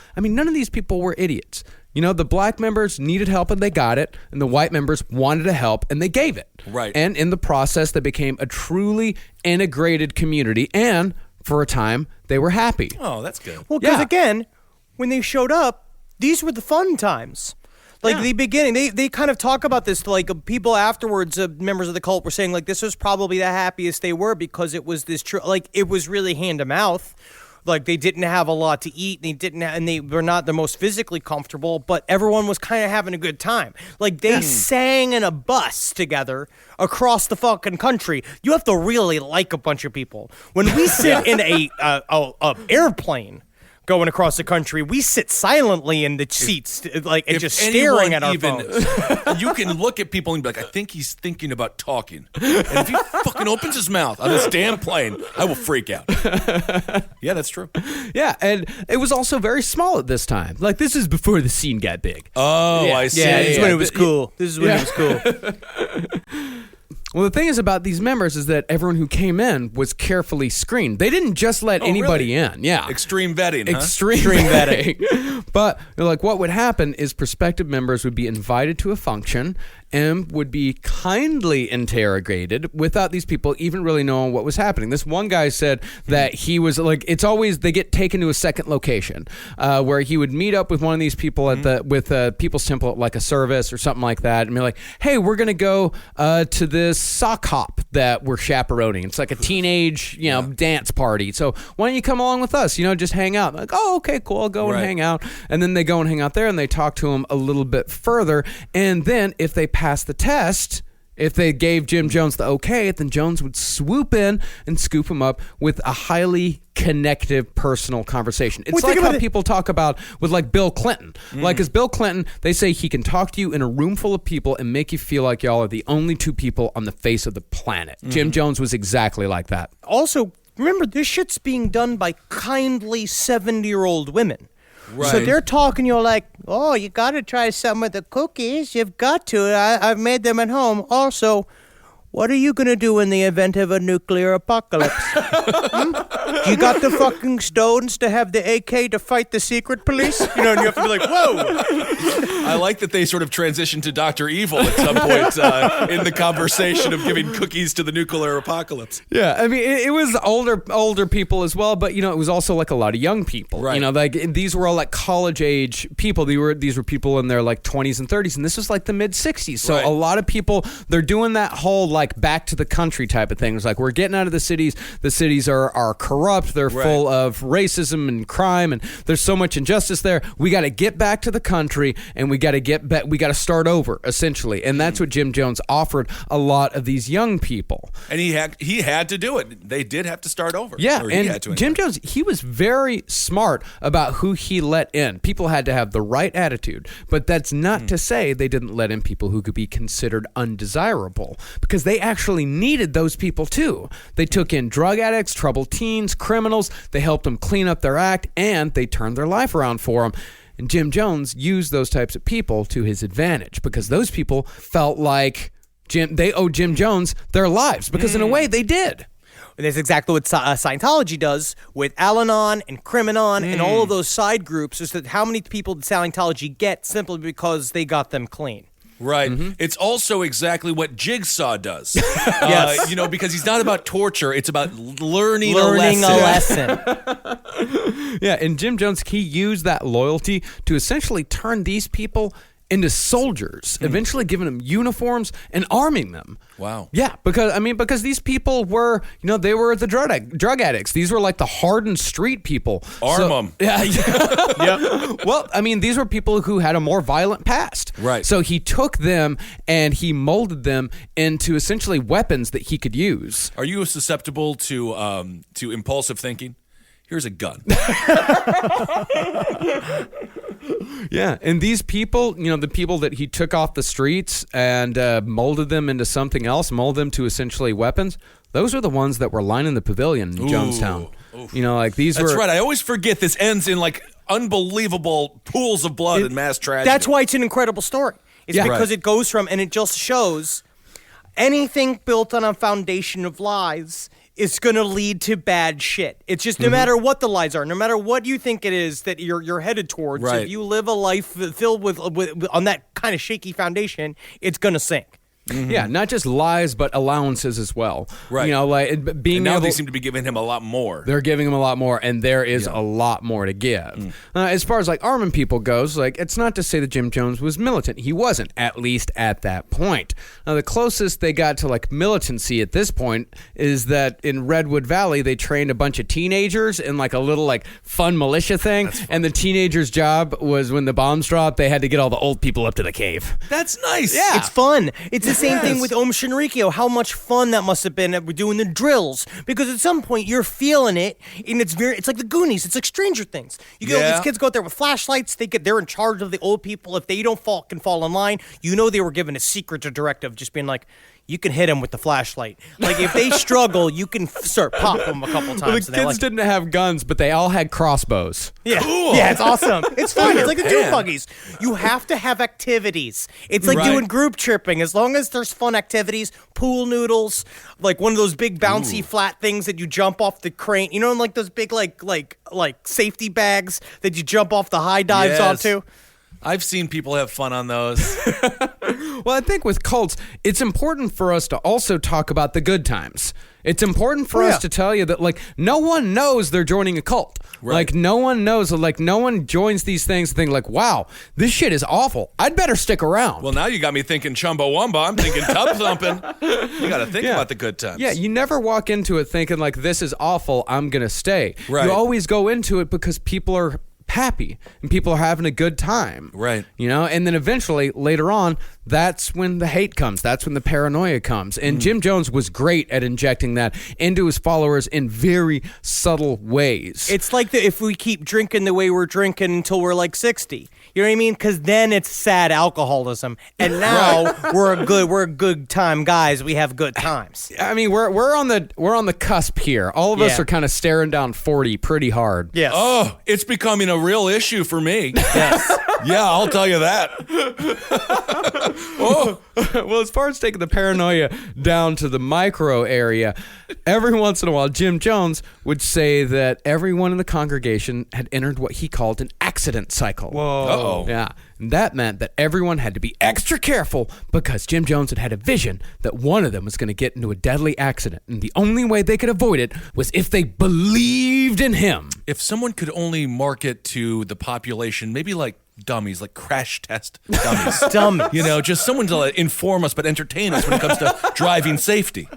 were idiots. The black members needed help and they got it, and the white members wanted to help and they gave it. Right. And in the process, they became a truly integrated community, and for a time, they were happy. Oh, that's good. Well, because again, when they showed up, these were the fun times. Like the beginning, they kind of talk about this. Like people afterwards, members of the cult were saying, like, this was probably the happiest they were because it was this like it was really hand to mouth. Like they didn't have a lot to eat, and they were not the most physically comfortable, but everyone was kind of having a good time. Like they sang in a bus together across the fucking country. You have to really like a bunch of people. When we sit in a airplane going across the country, we sit silently in the seats, and just staring at our phones. You can look at people and be like, I think he's thinking about talking. And if he fucking opens his mouth on this damn plane, I will freak out. Yeah, that's true. Yeah, and it was also very small at this time. Like, this is before the scene got big. Oh, I see. Yeah, this is when it was cool. This is when it was cool. Well, the thing is about these members is that everyone who came in was carefully screened. They didn't just let anybody in. Yeah. Extreme vetting, huh? Extreme vetting. But like what would happen is prospective members would be invited to a function and would be kindly interrogated without these people even really knowing what was happening. This one guy said that he was like, it's always, they get taken to a second location where he would meet up with one of these people at with People's Temple at like a service or something like that and be like, hey, we're going to go to this sock hop that we're chaperoning. It's like a teenage, dance party. So why don't you come along with us? Just hang out. Like, oh, okay, cool. I'll go and hang out. And then they go and hang out there and they talk to him a little bit further. And then if they pass the test, if they gave Jim Jones the okay, then Jones would swoop in and scoop him up with a highly connective personal conversation. It's like how people talk about with like Bill Clinton. Like as Bill Clinton, they say he can talk to you in a room full of people and make you feel like y'all are the only two people on the face of the planet. Jim Jones was exactly like that. Also, remember, this shit's being done by kindly 70-year-old women. Right. So they're talking, you're like, oh, you got to try some of the cookies. You've got to. I've made them at home. Also, what are you going to do in the event of a nuclear apocalypse? You got the fucking stones to have the AK to fight the secret police? And you have to be like, whoa. I like that they sort of transitioned to Dr. Evil at some point in the conversation of giving cookies to the nuclear apocalypse. Yeah, I mean, it was older people as well, but, it was also like a lot of young people. Right. Like these were all like college-age people. These were people in their like 20s and 30s, and this was like the mid-60s. So a lot of people, they're doing that whole like back to the country type of thing. It's like, we're getting out of the cities. The cities are corrupt. They're full of racism and crime, and there's so much injustice there. We got to get back to the country, and we got to get back. We got to start over, essentially. And that's what Jim Jones offered a lot of these young people. And he had to do it. They did have to start over. Yeah, Or and Jim Jones, he was very smart about who he let in. People had to have the right attitude, but that's not to say they didn't let in people who could be considered undesirable, because they actually needed those people too. They took in drug addicts, troubled teens, criminals. They helped them clean up their act, and they turned their life around for them. And Jim Jones used those types of people to his advantage, because those people felt like they owed Jim Jones their lives, because in a way they did. And that's exactly what Scientology does with Al-Anon and Criminon and all of those side groups, is that how many people did Scientology get simply because they got them clean? Right. It's also exactly what Jigsaw does. Yes. Because he's not about torture. It's about learning a lesson. Yeah, and Jim Jones, he used that loyalty to essentially turn these people into soldiers, eventually giving them uniforms and arming them. Wow. Yeah, because these people were, they were the drug addicts. These were like the hardened street people. Arm them. Yeah. Yeah. Well, these were people who had a more violent past. Right. So he took them and he molded them into essentially weapons that he could use. Are you susceptible to impulsive thinking? Here's a gun. Yeah, and these people, the people that he took off the streets and molded them into something else, molded them to essentially weapons, those are the ones that were lining the pavilion in Jonestown. Oof. These were... That's right. I always forget this ends in like unbelievable pools of blood and mass tragedy. That's why it's an incredible story. It's Yeah. because Right. it goes from, and it just shows anything built on a foundation of lies is going to lead to bad shit. It's just no matter what the lies are, no matter what you think it is that you're headed towards, Right. if you live a life filled with on that kind of shaky foundation, it's going to sink. Yeah, not just lies, but allowances as well. Right. Being And now able... they seem to be giving him a lot more. They're giving him a lot more, and there is a lot more to give. As far as like arming people goes, like it's not to say that Jim Jones was militant. He wasn't, at least at that point. Now, the closest they got to like militancy at this point is that in Redwood Valley, they trained a bunch of teenagers in like a little like fun militia thing, and the teenagers' job was when the bombs dropped, they had to get all the old people up to the cave. That's nice. Yeah. It's fun. It's the same thing with Om Shinrikyo. How much fun that must have been that we're doing the drills. Because at some point you're feeling it, and it's like the Goonies. It's like Stranger Things. These kids go out there with flashlights. They're in charge of the old people. If they don't fall in line, they were given a secret directive, just being like, you can hit them with the flashlight. Like if they struggle, you can start pop them a couple times. Well, the kids didn't have guns, but they all had crossbows. Yeah. Cool. Yeah, it's awesome. It's fun. It's like the Man. Doom Buggies. You have to have activities. It's like Right. doing group tripping. As long as there's fun activities, pool noodles, like one of those big bouncy flat things that you jump off the crane. And like those big like safety bags that you jump off the high dives Yes. onto. I've seen people have fun on those. Well, I think with cults, it's important for us to also talk about the good times. It's important for us to tell you that, like, no one knows they're joining a cult. Right. Like, no one knows. Like, no one joins these things and think, like, wow, this shit is awful. I'd better stick around. Well, now you got me thinking Chumbawamba. I'm thinking tub thumping. You got to think about the good times. Yeah, you never walk into it thinking, like, this is awful, I'm going to stay. Right. You always go into it because people are happy and people are having a good time. Right. And then eventually later on, that's when the hate comes. That's when the paranoia comes. And Jim Jones was great at injecting that into his followers in very subtle ways. It's like if we keep drinking the way we're drinking until we're like 60. You know what I mean? Because then it's sad alcoholism, and now we're a good time guys. We have good times. I mean, we're on the cusp here. All of us Yeah. are kind of staring down 40 pretty hard. Yes. Oh, it's becoming a real issue for me. Yes. Yeah, I'll tell you that. Well, as far as taking the paranoia down to the micro area, every once in a while, Jim Jones would say that everyone in the congregation had entered what he called an accident cycle. Whoa. Uh-oh. Yeah. And that meant that everyone had to be extra careful because Jim Jones had a vision that one of them was going to get into a deadly accident. And the only way they could avoid it was if they believed in him. If someone could only market to the population, maybe like dummies, like crash test dummies. Dummies. Just someone to inform us but entertain us when it comes to driving safety.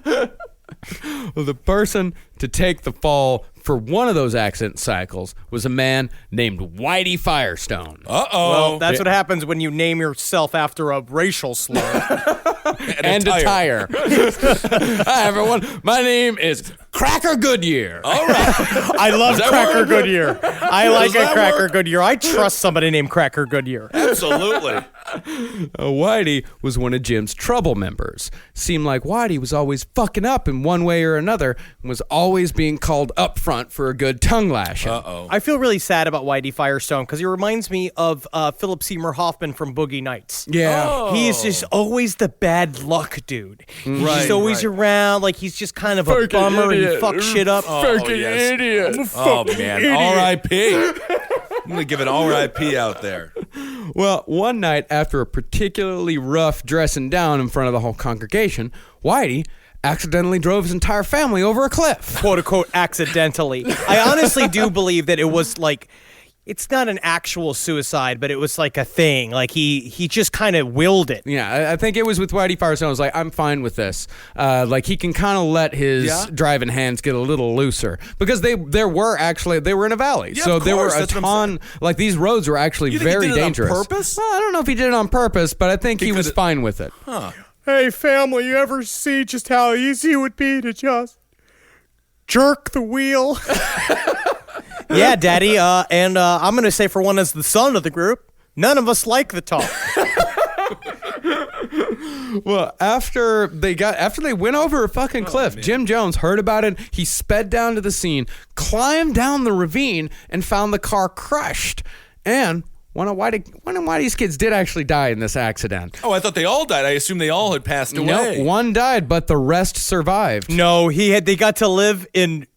Well, the person to take the fall for one of those accident cycles was a man named Whitey Firestone. Uh-oh. Well, that's what happens when you name yourself after a racial slur. And a tire. Hi, everyone. My name is Cracker Goodyear. All right. I love that Cracker work? Goodyear. I like that a Cracker work? Goodyear. I trust somebody named Cracker Goodyear. Absolutely. Whitey was one of Jim's trouble members. Seemed like Whitey was always fucking up in one way or another and was always being called up front for a good tongue lashing. Uh-oh. I feel really sad about Whitey Firestone because he reminds me of Philip Seymour Hoffman from Boogie Nights. Yeah. He is just always the bad luck dude. He's Right, just always right. around, like he's just kind of a bummer and he fucks shit up. Fucking yes. idiot. Oh, man. R.I.P. I'm going to give an R.I.P. out there. Well, one night after a particularly rough dressing down in front of the whole congregation, Whitey accidentally drove his entire family over a cliff. Quote unquote accidentally. I honestly do believe that it was like it's not an actual suicide, but it was like a thing. Like he just kind of willed it. Yeah, I think it was with Whitey Firestone. I was like, I'm fine with this. Like he can kind of let his driving hands get a little looser because they were in a valley, Yeah, so of there were course, a that's what I'm ton. Like these roads were actually You think he very did it on dangerous. purpose? Well, I don't know if he did it on purpose, but I think he was fine with it. Hey, family, you ever see just how easy it would be to just jerk the wheel? Yeah, Daddy. And I'm going to say, for one, as the son of the group, none of us like the talk. Well, after they went over a fucking cliff, Jim Jones heard about it. He sped down to the scene, climbed down the ravine, and found the car crushed. And one of Whitey's kids did actually die in this accident. Oh, I thought they all died. I assumed they all had passed away. No, one died, but the rest survived. No, they got to live in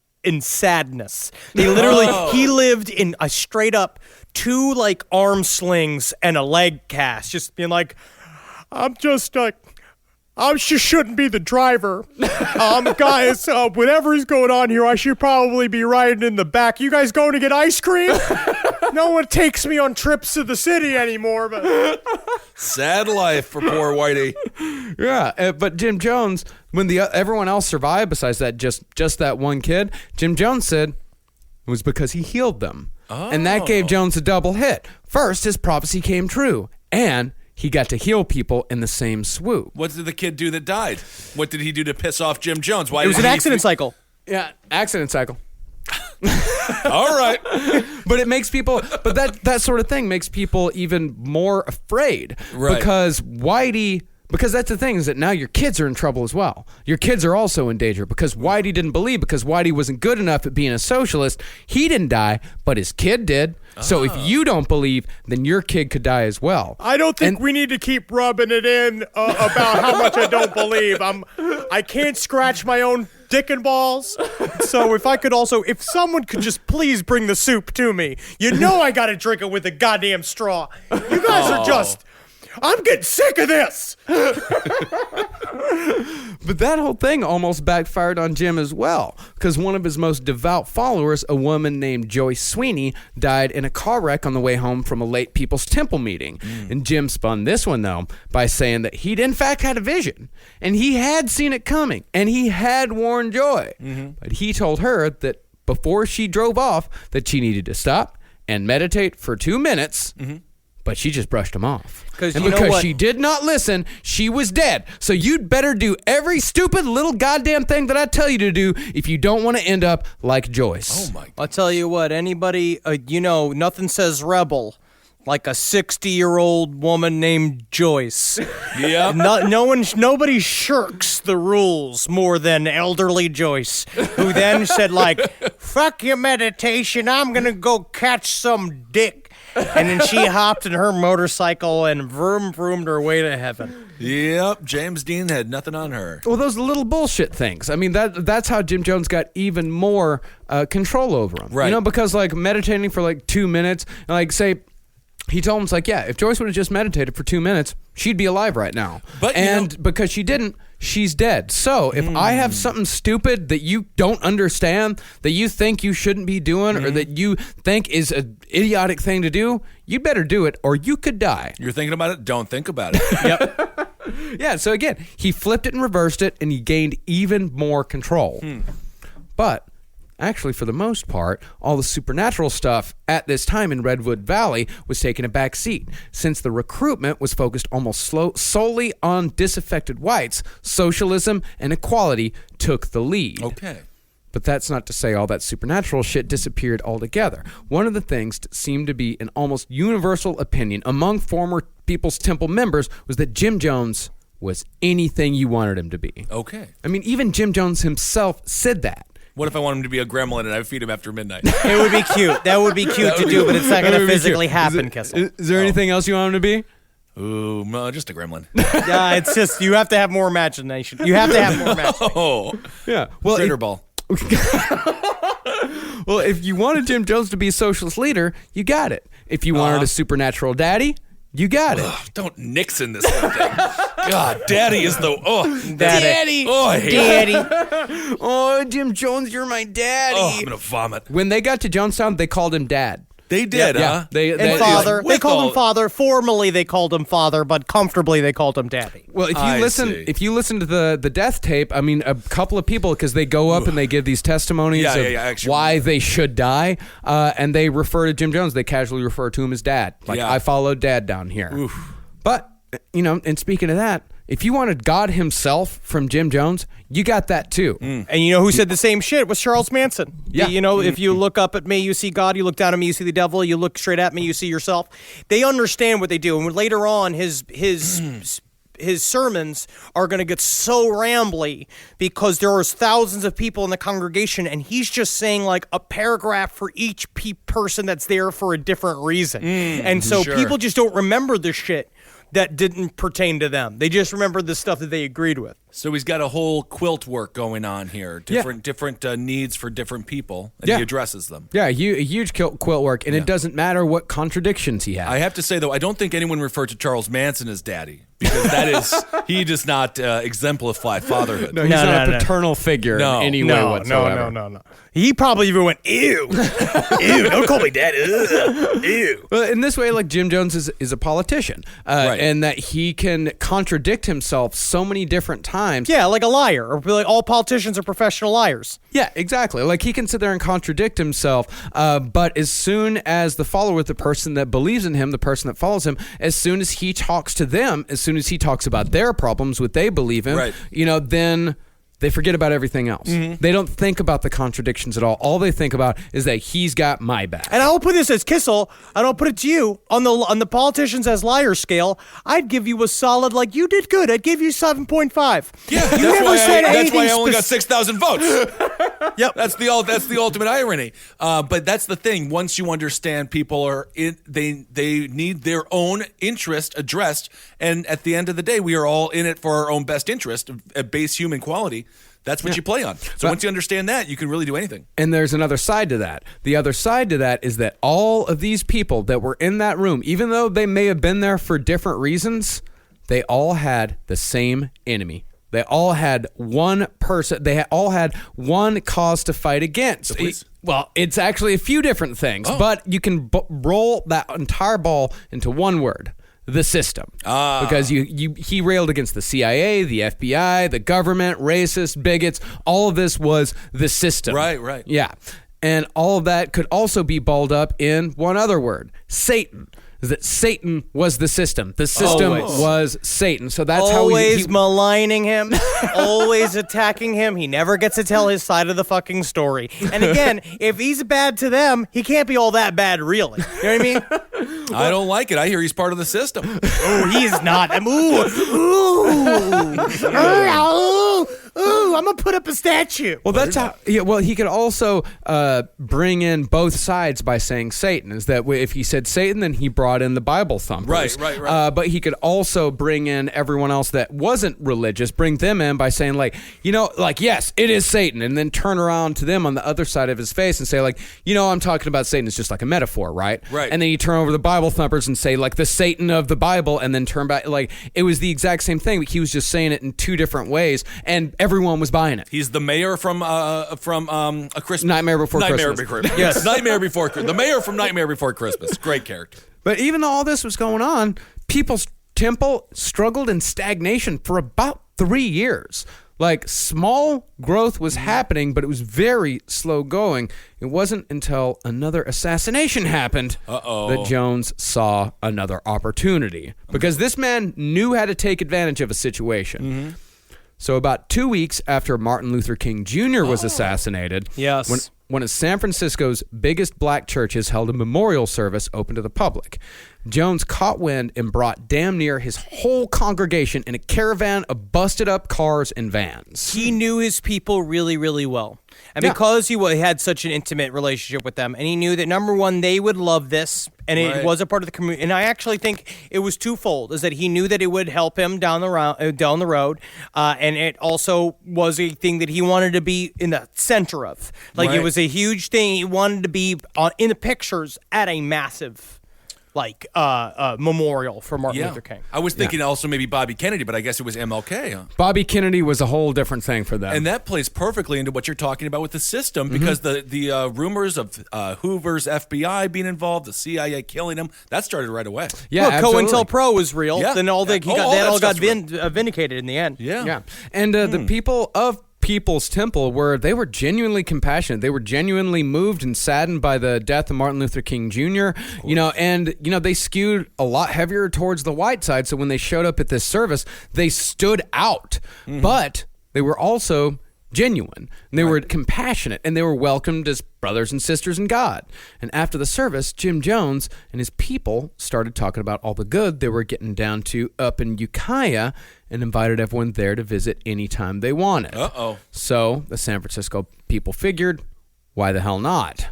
sadness. They literally he lived in a straight up 2 like arm slings and a leg cast, just being like, I just shouldn't be the driver. Guys, whatever's going on here, I should probably be riding in the back. You guys going to get ice cream? No one takes me on trips to the city anymore. But Sad life for poor Whitey. Yeah, but Jim Jones, when everyone else survived besides that just that one kid, Jim Jones said it was because he healed them. And that gave Jones a double hit. First, his prophecy came true, and he got to heal people in the same swoop. What did the kid do that died? What did he do to piss off Jim Jones? Why it was did an he accident cycle. Yeah, accident cycle. All right. But it makes people, but that sort of thing makes people even more afraid. Right. Because that's the thing, is that now your kids are in trouble as well. Your kids are also in danger because Whitey didn't believe, because Whitey wasn't good enough at being a socialist. He didn't die, but his kid did. So if you don't believe, then your kid could die as well. I don't think we need to keep rubbing it in about how much I don't believe. I can't scratch my own dick and balls. So if someone could just please bring the soup to me. You know I gotta drink it with a goddamn straw. You guys are just... I'm getting sick of this. But that whole thing almost backfired on Jim as well, because one of his most devout followers, a woman named Joyce Sweeney, died in a car wreck on the way home from a late People's Temple meeting. And Jim spun this one, though, by saying that he'd in fact had a vision, and he had seen it coming, and he had warned Joy. But he told her that before she drove off, that she needed to stop and meditate for 2 minutes. But she just brushed him off. And And you know because what? she did not listen, she was dead. So you'd better do every stupid little goddamn thing that I tell you to do if you don't want to end up like Joyce. Oh, my God. I'll tell you what, anybody, nothing says rebel like a 60-year-old woman named Joyce. Yep. Nobody shirks the rules more than elderly Joyce, who then said, like, fuck your meditation, I'm gonna go catch some dick. And then she hopped in her motorcycle and vroomed her way to heaven. Yep. James Dean had nothing on her. Well, those little bullshit things. I mean, that's how Jim Jones got even more control over him. Right. You know, because like meditating for like 2 minutes, like say, he told him, it's like, yeah, if Joyce would have just meditated for 2 minutes, she'd be alive right now. But because she didn't, she's dead. So if I have something stupid that you don't understand, that you think you shouldn't be doing, or that you think is an idiotic thing to do, you better do it, or you could die. You're thinking about it? Don't think about it. Yep. Yeah, so again, he flipped it and reversed it, and he gained even more control. But actually, for the most part, all the supernatural stuff at this time in Redwood Valley was taking a back seat. Since the recruitment was focused almost solely on disaffected whites, socialism and equality took the lead. Okay. But that's not to say all that supernatural shit disappeared altogether. One of the things that seemed to be an almost universal opinion among former People's Temple members was that Jim Jones was anything you wanted him to be. Okay. I mean, even Jim Jones himself said that. What if I want him to be a gremlin and I feed him after midnight? It would be cute. That would be cute to do, but it's not going to physically happen, Kissel. Is there anything else you want him to be? Ooh, no, just a gremlin. Yeah, it's just, you have to have more imagination. You have to have more imagination. Oh, Yeah. Well, critter ball. well, if you wanted Jim Jones to be a socialist leader, you got it. If you wanted a supernatural daddy, you got it. Don't Nixon this whole thing. God, Daddy is the Daddy. Oh, I hate it. Oh, Jim Jones, you're my daddy. Oh, I'm gonna vomit. When they got to Jonestown, they called him Dad. They did, Yeah, huh? And father. They with called all- him father. Formally, they called him father, but comfortably, they called him daddy. Well, I see. if you listen to the death tape, I mean, a couple of people, because they go up and they give these testimonies Yeah, of yeah, yeah, actually. why they should die, and they refer to Jim Jones. They casually refer to him as Dad. Like, Yeah. I followed Dad down here. But, and speaking of that, if you wanted God himself from Jim Jones, you got that too. And you know who said the same shit was Charles Manson. Yeah. If you look up at me, you see God. You look down at me, you see the devil. You look straight at me, you see yourself. They understand what they do. And later on, his sermons are going to get so rambly because there was thousands of people in the congregation, and he's just saying like a paragraph for each person that's there for a different reason. And so people just don't remember the shit that didn't pertain to them. They just remember the stuff that they agreed with. So he's got a whole quilt work going on here. Different needs for different people, and he addresses them. Yeah, a huge quilt work, and it doesn't matter what contradictions he has. I have to say, though, I don't think anyone referred to Charles Manson as daddy, because that is, he does not exemplify fatherhood. He's not a paternal figure in any way whatsoever. No. He probably even went, ew, ew, don't call me dad, ugh, ew. Well, in this way, like Jim Jones is a politician, Right. and that he can contradict himself so many different times. Yeah, like a liar. Or like all politicians are professional liars. Yeah, exactly. Like he can sit there and contradict himself, but as soon as the follower, the person that believes in him, the person that follows him, as soon as he talks to them, as soon as he talks about their problems, what they believe in, Right. Then they forget about everything else. They don't think about the contradictions at all. All they think about is that he's got my back. And I will put this as Kissel, and I'll put it to you, on the politicians as liar scale, I'd give you a solid, like, you did good. I'd give you 7.5. Yeah, You never said that's anything why I only got 6,000 votes. Yep. That's the ultimate irony. But that's the thing. Once you understand people they need their own interest addressed, and at the end of the day, we are all in it for our own best interest, a base human quality. That's what you play on. So once you understand that, you can really do anything. And there's another side to that. The other side to that is that all of these people that were in that room, even though they may have been there for different reasons, they all had the same enemy. They all had one person. They all had one cause to fight against. Well, it's actually a few different things, but you can roll that entire ball into one word. The system. Because he railed against the CIA, the FBI, the government, racists, bigots. All of this was the system. Right. Yeah. And all of that could also be balled up in one other word, Satan. That Satan was the system. The system was Satan. So that's always how he maligning him, always attacking him. He never gets to tell his side of the fucking story. And again, if he's bad to them, he can't be all that bad, really. You know what I mean? I don't like it. I hear he's part of the system. Oh, he is not. Ooh, I'm gonna put up a statue. Well, that's how. Yeah. Well, he could also bring in both sides by saying Satan. Is that if he said Satan, then he brought in the Bible thumpers. Right. But he could also bring in everyone else that wasn't religious. Bring them in by saying yes, it is Satan, and then turn around to them on the other side of his face and say I'm talking about Satan. It's just like a metaphor, right? Right. And then you turn over the Bible thumpers and say the Satan of the Bible, and then turn back. It was the exact same thing, but he was just saying it in two different ways, and everyone was buying it. He's the mayor from A Christmas Nightmare Before Christmas. Yes, Nightmare Before Christmas. The mayor from Nightmare Before Christmas. Great character. But even though all this was going on, People's Temple struggled in stagnation for about 3 years. Small growth was happening, but it was very slow going. It wasn't until another assassination happened that Jones saw another opportunity. Because this man knew how to take advantage of a situation. So about 2 weeks after Martin Luther King Jr. was assassinated, Yes. one of San Francisco's biggest black churches held a memorial service open to the public. Jones caught wind and brought damn near his whole congregation in a caravan of busted up cars and vans. He knew his people really, really well. And because he had such an intimate relationship with them, and he knew that, number one, they would love this, and it was a part of the community. And I actually think it was twofold, is that he knew that it would help him down the road, and it also was a thing that he wanted to be in the center of. It was a huge thing. He wanted to be in the pictures at a massive memorial for Martin Luther King. I was thinking also maybe Bobby Kennedy, but I guess it was MLK. Huh? Bobby Kennedy was a whole different thing for them. And that plays perfectly into what you're talking about with the system, because the rumors of Hoover's FBI being involved, the CIA killing him, that started right away. Yeah, Look, absolutely. COINTELPRO was real. Yeah. Then all Yeah. that got stuff's vindicated in the end. Yeah. And the people of People's Temple were genuinely compassionate. They were genuinely moved and saddened by the death of Martin Luther King Jr. They skewed a lot heavier towards the white side. So when they showed up at this service, they stood out, but they were also genuine. And they were compassionate, and they were welcomed as brothers and sisters in God. And after the service, Jim Jones and his people started talking about all the good they were getting down to up in Ukiah, and invited everyone there to visit anytime they wanted. So the San Francisco people figured, why the hell not?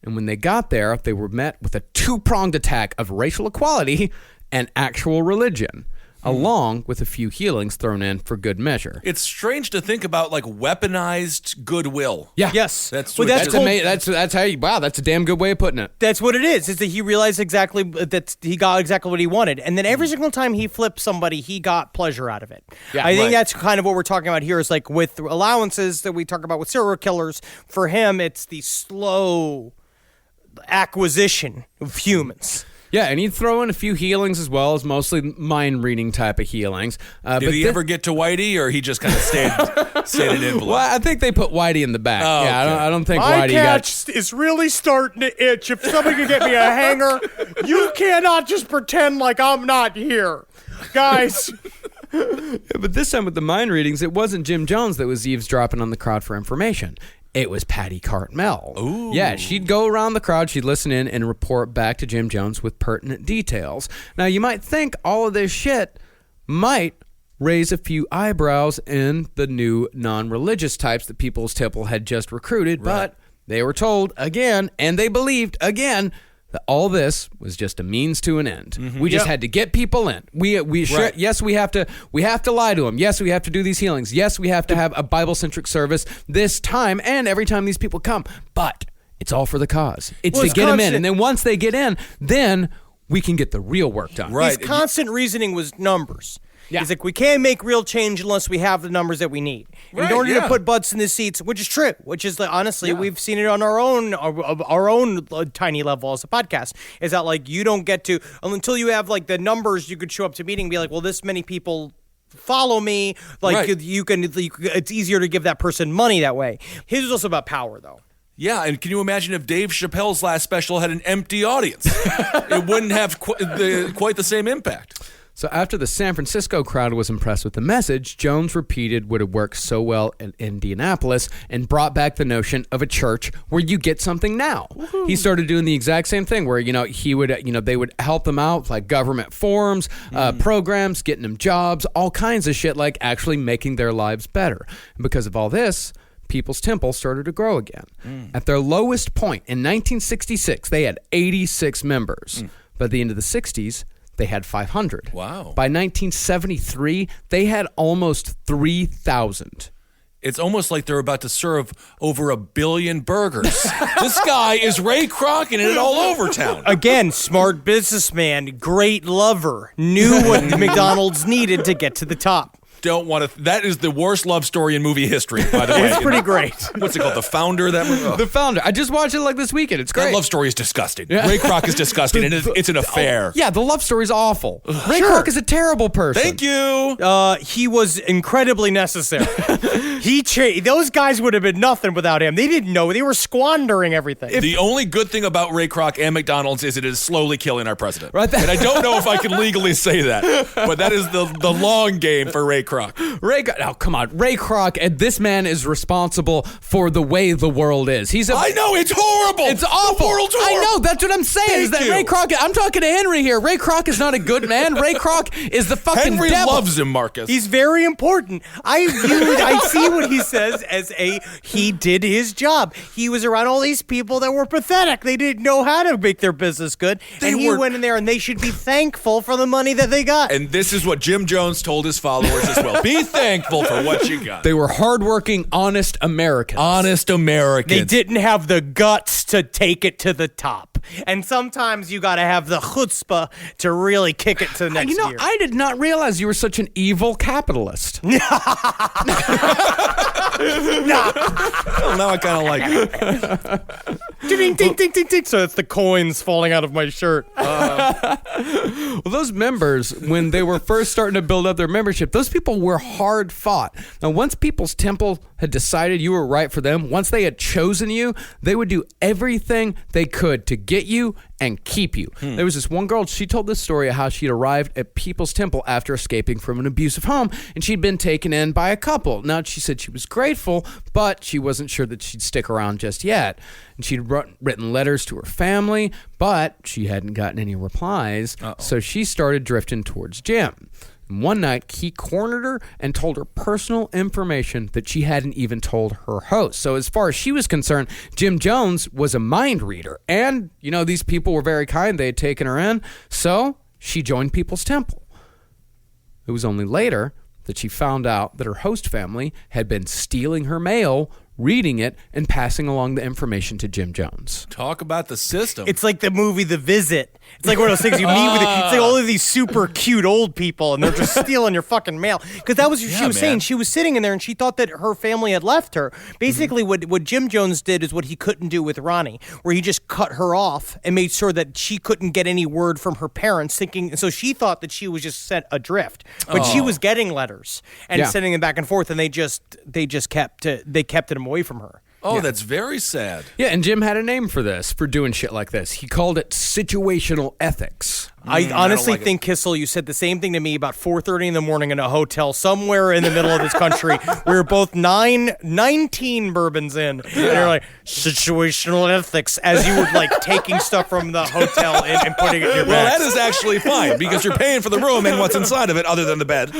And when they got there, they were met with a two-pronged attack of racial equality and actual religion, along with a few healings thrown in for good measure. It's strange to think about like weaponized goodwill. Yeah. Yes. That's How you, wow, that's a damn good way of putting it. That's what it is. Is that he realized exactly that he got exactly what he wanted, and then every single time he flipped somebody, he got pleasure out of it. Yeah, I think right. that's kind of what we're talking about here. Is like with allowances that we talk about with serial killers. For him, it's the slow acquisition of humans. Yeah, and he'd throw in a few healings as well, as mostly mind reading type of healings. Did he ever get to Whitey, or he just kind of stayed an envelope? Well, I think they put Whitey in the back. Oh, yeah, okay. I don't think My Whitey catch is really starting to itch. If somebody could get me a hanger, you cannot just pretend like I'm not here. Guys, But this time with the mind readings, it wasn't Jim Jones that was eavesdropping on the crowd for information. It was Patty Cartmel. Ooh. Yeah, she'd go around the crowd, she'd listen in and report back to Jim Jones with pertinent details. Now, you might think all of this shit might raise a few eyebrows in the new non-religious types that People's Temple had just recruited, but they were told again, and they believed again, that all this was just a means to an end. We just had to get people in. Yes, we have to lie to them. Yes, we have to do these healings. Yes, we have to have a Bible-centric service this time and every time these people come. But it's all for the cause. It's to get them in. And then once they get in, then we can get the real work done. His constant reasoning was numbers. Yeah. He's like, we can't make real change unless we have the numbers that we need. In order to put butts in the seats, which is true, which is like, honestly, we've seen it on our own tiny level as a podcast, is that like you don't get to, until you have like the numbers, you could show up to a meeting and be like, well, this many people follow me. Like it's easier to give that person money that way. His was also about power, though. Yeah, and can you imagine if Dave Chappelle's last special had an empty audience? It wouldn't have quite the same impact. So after the San Francisco crowd was impressed with the message, Jones repeated what had worked so well in Indianapolis and brought back the notion of a church where you get something now. Woo-hoo. He started doing the exact same thing where, he would, they would help them out, like government forums, programs, getting them jobs, all kinds of shit, like actually making their lives better. And because of all this, People's Temple started to grow again. At their lowest point in 1966, they had 86 members. By the end of the 60s, they had 500. Wow. By 1973, they had almost 3,000. It's almost like they're about to serve over 1 billion burgers. This guy is Ray Kroc and it all over town. Again, smart businessman, great lover, knew what the McDonald's needed to get to the top. Don't want to. That is the worst love story in movie history, by the way. It's pretty great. What's it called? The Founder? That movie? The Founder. I just watched it like this weekend. It's great. That love story is disgusting. Yeah. Ray Kroc is disgusting, and it's an affair. Yeah, the love story is awful. Ray Kroc is a terrible person. Thank you. He was incredibly necessary. Those guys would have been nothing without him. They didn't know. They were squandering everything. The only good thing about Ray Kroc and McDonald's is it is slowly killing our president. Right. And I don't know if I can legally say that, but that is the long game for Ray Kroc. Oh, come on. Ray Kroc, and this man is responsible for the way the world is. I know, it's horrible. It's awful. The world's horrible. I know, that's what I'm saying. Ray Kroc, I'm talking to Henry here. Ray Kroc is not a good man. Ray Kroc is the fucking Henry devil. loves him, Marcus. He's very important. I see what he says as he did his job. He was around all these people that were pathetic. They didn't know how to make their business good. He went in there, and they should be thankful for the money that they got. And this is what Jim Jones told his followers as well. Be thankful for what you got. They were hardworking, honest Americans. Honest Americans. They didn't have the guts to take it to the top. And sometimes you got to have the chutzpah to really kick it to the next gear. I did not realize you were such an evil capitalist. Well, now I kind of like it. Ding, ding, ding, ding, ding. So it's the coins falling out of my shirt. Well, those members, when they were first starting to build up their membership, those people were hard fought. Now, once People's Temple had decided you were right for them, once they had chosen you, they would do everything they could to get you and keep you. There was this one girl, she told this story of how she'd arrived at People's Temple after escaping from an abusive home, and she'd been taken in by a couple. Now, she said she was grateful, but she wasn't sure that she'd stick around just yet. And she'd written letters to her family, but she hadn't gotten any replies, so she started drifting towards Jim. And one night, he cornered her and told her personal information that she hadn't even told her host. So as far as she was concerned, Jim Jones was a mind reader. And, these people were very kind. They had taken her in. So she joined People's Temple. It was only later that she found out that her host family had been stealing her mail, reading it, and passing along the information to Jim Jones. Talk about the system. It's like the movie The Visit. It's like one of those things you meet with. It's like all of these super cute old people, and they're just stealing your fucking mail. Because that was what she was saying. She was sitting in there, and she thought that her family had left her. Basically, what Jim Jones did is what he couldn't do with Ronnie, where he just cut her off and made sure that she couldn't get any word from her parents. So she thought that she was just sent adrift, but she was getting letters and sending them back and forth, and they just kept it away from her. Oh, that's very sad. Yeah, and Jim had a name for this, for doing shit like this. He called it situational ethics. I honestly think, Kissel, you said the same thing to me about 4:30 in the morning in a hotel somewhere in the middle of this country. We were both 19 bourbons in. And you're like, situational ethics, as you were like taking stuff from the hotel and putting it in your Well, bags. that is actually fine because you're paying for the room and what's inside of it other than the bed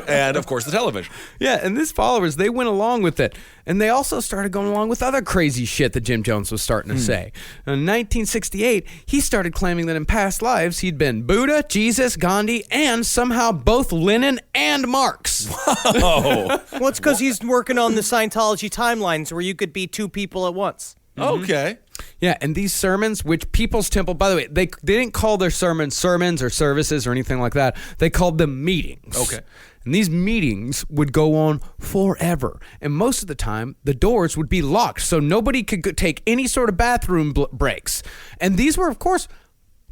and, of course, the television. Yeah, and these followers, they went along with it. And they also started going along with other crazy shit that Jim Jones was starting to say. In 1968, he started claiming that in past lives, he'd been Buddha, Jesus, Gandhi, and somehow both Lenin and Marx. Oh. Well, it's because he's working on the Scientology timelines where you could be two people at once. Okay. Yeah, and these sermons, which People's Temple, by the way, they didn't call their sermons or services or anything like that. They called them meetings. Okay. And these meetings would go on forever. And most of the time, the doors would be locked, so nobody could take any sort of bathroom breaks. And these were, of course,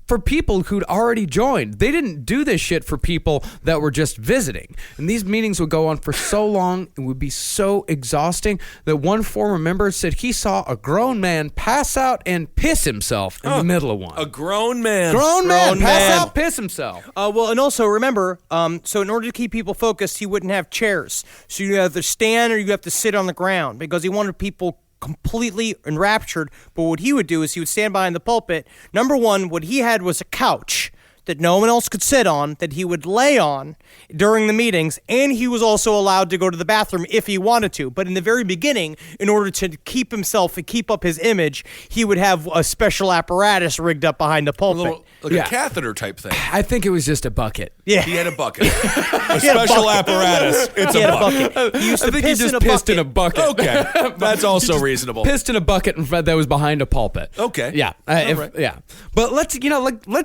for people who'd already joined. They didn't do this shit for people that were just visiting. And these meetings would go on for so long, it would be so exhausting that one former member said he saw a grown man pass out and piss himself in the middle of one. A grown man. Grown man pass man. out, piss himself. Well, and also remember, so in order to keep people focused, he wouldn't have chairs. So you have to stand or you have to sit on the ground because he wanted people completely enraptured. But what he would do is he would stand behind the pulpit. Number one, what he had was a couch that no one else could sit on, that he would lay on during the meetings, and he was also allowed to go to the bathroom if he wanted to. But in the very beginning, in order to keep himself and keep up his image, he would have a special apparatus rigged up behind the pulpit. A catheter type thing. I think it was just a bucket. Yeah. He had a bucket. A special apparatus. It's He a had bucket. He used I to think he piss just in a pissed bucket. in a bucket. Okay. That's also reasonable. Pissed in a bucket that was behind a pulpit. Okay. Yeah. Right. Yeah. But let's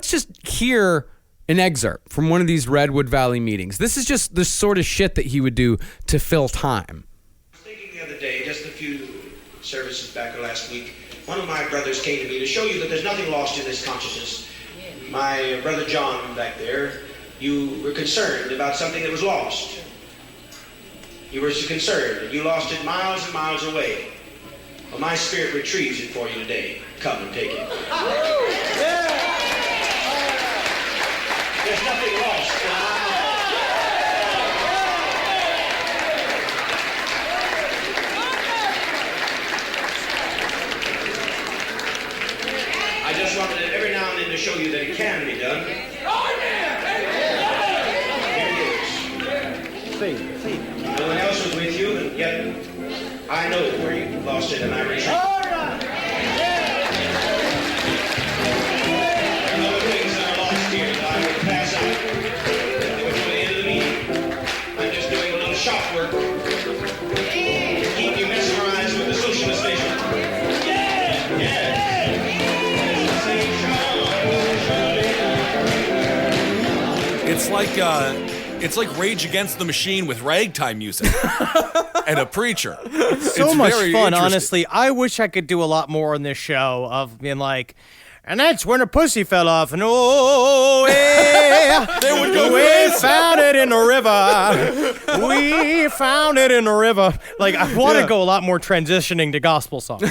just hear an excerpt from one of these Redwood Valley meetings. This is just the sort of shit that he would do to fill time. I was thinking the other day, just a few services back last week, one of my brothers came to me to show you that there's nothing lost in this consciousness. My brother John back there, you were concerned about something that was lost. You were concerned, and you lost it miles and miles away. Well, my spirit retrieves it for you today. Come and take it. There's nothing lost. I just wanted to, every now and then to show you that it can be done. Here it is. No one else was with you, and yet I know where you lost it, and I retrieve it. Shop work. Keep you mesmerized with the socialist vision. Yeah! Same It's like Rage Against the Machine with ragtime music and a preacher. So It's much very fun, interesting. honestly. I wish I could do a lot more on this show of being like, and that's when a pussy fell off, and oh, yeah, They would go we crazy. found it in the river. We found it in the river. Like, I want to go a lot more transitioning to gospel songs.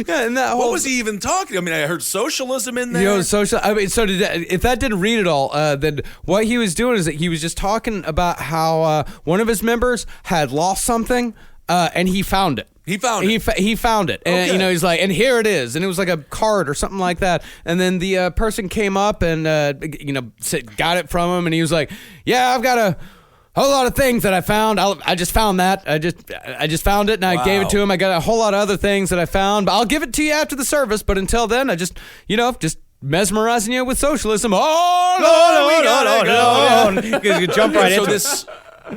Yeah, and that What whole was he even talking? I mean, I heard socialism in there. You know, social. I mean, so if that didn't read it all, then what he was doing is that he was just talking about how one of his members had lost something, and he found it. He found it. He found it, and Okay. he's like, and here it is, and it was like a card or something like that. And then the person came up and got it from him, and he was like, "Yeah, I've got a whole lot of things that I found. I just found that. I just found it, and I gave it to him. I got a whole lot of other things that I found, but I'll give it to you after the service. But until then, I just mesmerizing you with socialism. Oh, Lord, we gotta go." Because you jump right So into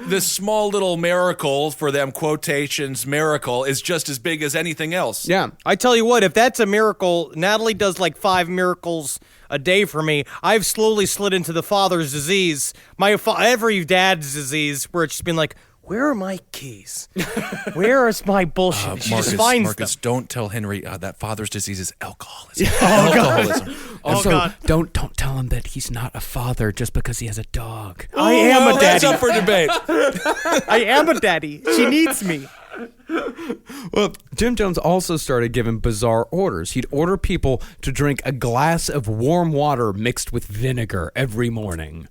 this small little miracle, for them quotations, miracle, is just as big as anything else. Yeah. I tell you what, if that's a miracle, Natalie does like 5 miracles a day for me. I've slowly slid into the father's disease, every dad's disease, where it's just been like, where are my keys? Where is my bullshit? She just finds them. Don't tell Henry that father's disease is alcoholism. Alcoholism. Oh, God. Don't tell him that he's not a father just because he has a dog. I am a That's daddy. up for debate. I am a daddy. She needs me. Well, Jim Jones also started giving bizarre orders. He'd order people to drink a glass of warm water mixed with vinegar every morning.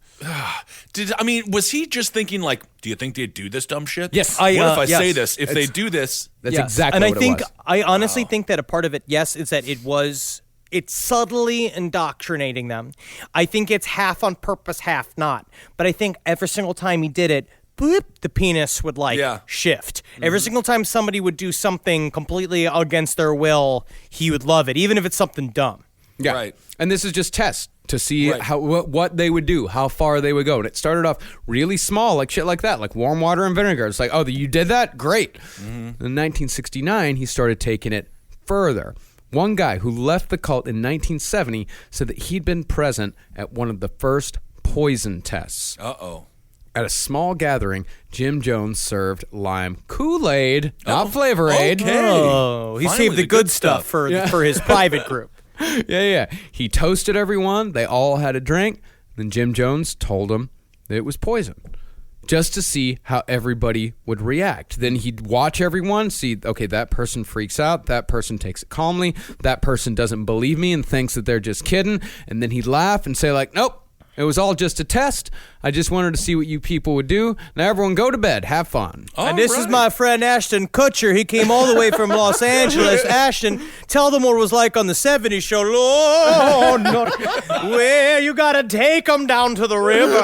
Was he just thinking like, do you think they'd do this dumb shit? Yes. What if I yes. say this? If they do this, That's Yes. exactly and what it was. I honestly think that a part of it, yes, is that it's subtly indoctrinating them. I think it's half on purpose, half not. But I think every single time he did it, boop, the penis would shift. Every single time somebody would do something completely against their will, he would love it, even if it's something dumb. Yeah. Right. And this is just tests to see Right. how what they would do, how far they would go. And it started off really small, like shit like that, like warm water and vinegar. It's like, oh, you did that? Great. In 1969, he started taking it further. One guy who left the cult in 1970 said that he'd been present at one of the first poison tests. uh-oh. At a small gathering, Jim Jones served lime Kool-Aid, not Flavor Aid. Okay. Oh, he Finally saved the good stuff for his private group. Yeah. He toasted everyone. They all had a drink. Then Jim Jones told them that it was poison, just to see how everybody would react. Then he'd watch everyone, see, okay, that person freaks out. That person takes it calmly. That person doesn't believe me and thinks that they're just kidding. And then he'd laugh and say like, nope. It was all just a test. I just wanted to see what you people would do. Now everyone go to bed. Have fun. And this is my friend Ashton Kutcher. He came all the way from Los Angeles. Ashton, tell them what it was like on the 70s show. Lord, no. Well, you got to take them down to the river.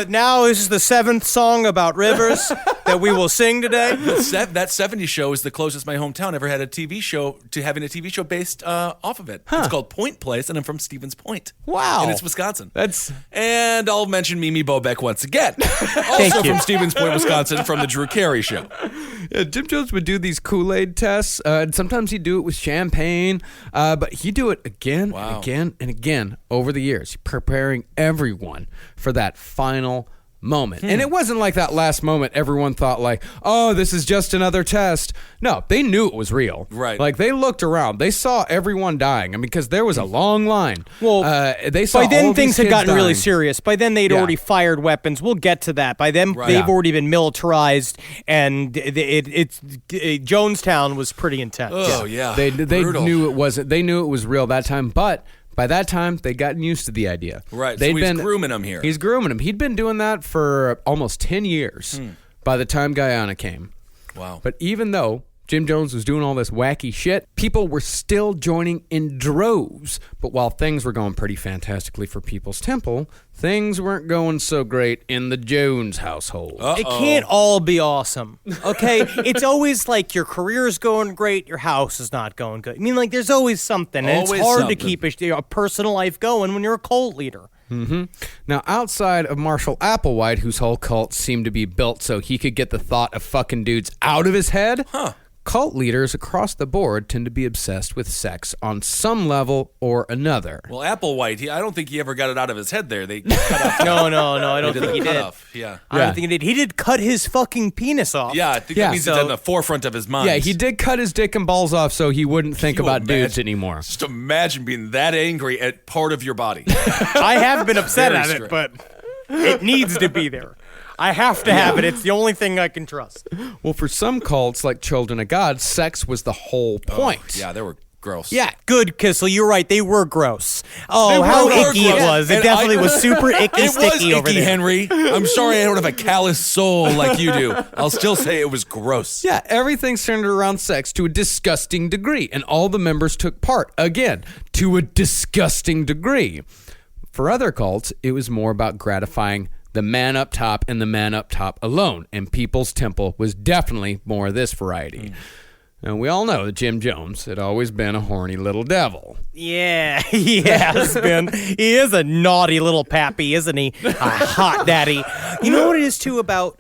Now this is the 7th song about rivers that we will sing today. That 70s show is the closest my hometown ever had a TV show to having a TV show based off of it. It's called Point Place, and I'm from Stevens Point. Wow. And it's Wisconsin. That's And I'll mention Mimi Bobek once again. Also from Stevens Point, Wisconsin, from the Drew Carey Show. Yeah, Jim Jones would do these Kool-Aid tests, and sometimes he'd do it with champagne, but he'd do it again and again and again over the years, preparing everyone for that final moment. And it wasn't like that last moment everyone thought like, oh, this is just another test. No, they knew it was real. Right. Like they looked around. They saw everyone dying. I mean, because there was a long line. Well, they saw by then all things these had kids gotten really dying. serious. By then they'd already fired weapons. We'll get to that. By then they've already been militarized, and Jonestown was pretty intense. Oh, yeah. They Brutal. knew it wasn't. They knew it was real that time, but by that time they'd gotten used to the idea. Right. They'd So he's grooming them here. He's grooming them. He'd been doing that for almost 10 years by the time Guyana came. Wow. But even though Jim Jones was doing all this wacky shit, people were still joining in droves. But while things were going pretty fantastically for People's Temple, things weren't going so great in the Jones household. It can't all be awesome, okay? It's always like your career's going great, your house is not going good. I mean, like, there's always something, and Always it's hard something. to keep a personal life going when you're a cult leader. Now, outside of Marshall Applewhite, whose whole cult seemed to be built so he could get the thought of fucking dudes out of his head, cult leaders across the board tend to be obsessed with sex on some level or another. Well, Applewhite, I don't think he ever got it out of his head there. They cut off. No, I don't think he did. Yeah. I don't think he did. He did cut his fucking penis off. Yeah, I think that means it's in the forefront of his mind. Yeah, he did cut his dick and balls off so he wouldn't think about dudes anymore. Just imagine being that angry at part of your body. I have been upset at it, but it needs to be there. I have to have it. It's the only thing I can trust. Well, for some cults, like Children of God, sex was the whole point. Yeah, they were gross. Yeah, good, Kissel. You're right. They were gross. Oh, how icky it was. It definitely was super icky, sticky over there. Henry. I'm sorry I don't have a callous soul like you do. I'll still say it was gross. Yeah, everything centered around sex to a disgusting degree, and all the members took part, again, to a disgusting degree. For other cults, it was more about gratifying the man up top and the man up top alone, and People's Temple was definitely more of this variety. And we all know that Jim Jones had always been a horny little devil. Yeah, he has been. He is a naughty little pappy, isn't he? A hot daddy. You know what it is, too, about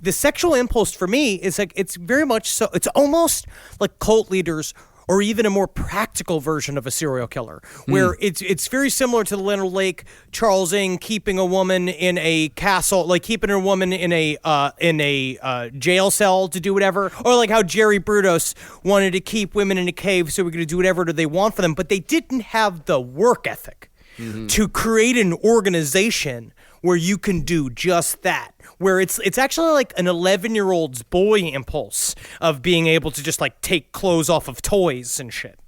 the sexual impulse for me is like it's very much so, it's almost like cult leaders or even a more practical version of a serial killer, where it's very similar to the Leonard Lake, Charles Ng keeping a woman in a castle, like keeping a woman in a jail cell to do whatever, or like how Jerry Brudos wanted to keep women in a cave so we could do whatever they want for them, but they didn't have the work ethic to create an organization where you can do just that. Where it's actually like an 11-year-old's boy impulse of being able to just like take clothes off of toys and shit.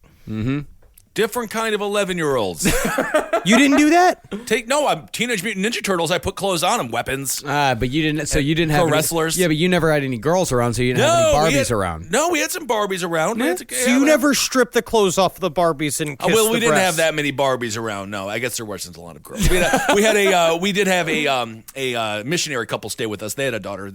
Different kind of 11-year-olds. You didn't do that? I'm Teenage Mutant Ninja Turtles. I put clothes on them, weapons. But you didn't. So you didn't have pro wrestlers. Yeah, but you never had any girls around, so you didn't have any Barbies around. No, we had some Barbies around. So you never stripped the clothes off the Barbies and kissed we the didn't breasts. have that many Barbies around. No, I guess there wasn't a lot of girls. We did have a missionary couple stay with us. They had a daughter.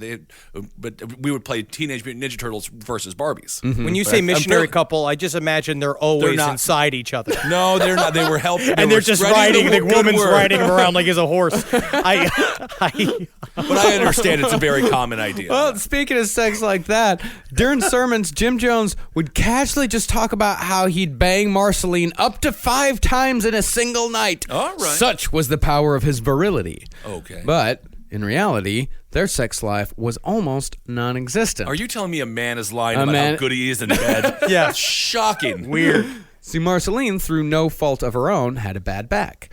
But we would play Teenage Mutant Ninja Turtles versus Barbies. When you say missionary couple, I just imagine they're always inside each other. No, they're not. They were helping. And they're just riding. The woman's riding him around like he's a horse. But I understand it's a very common idea. Well, speaking of sex like that, during sermons, Jim Jones would casually just talk about how he'd bang Marceline up to 5 times in a single night. All right. Such was the power of his virility. Okay. But in reality, their sex life was almost non-existent. Are you telling me a man is lying about how good he is in bed? Yeah. Shocking. Weird. See, Marceline, through no fault of her own, had a bad back,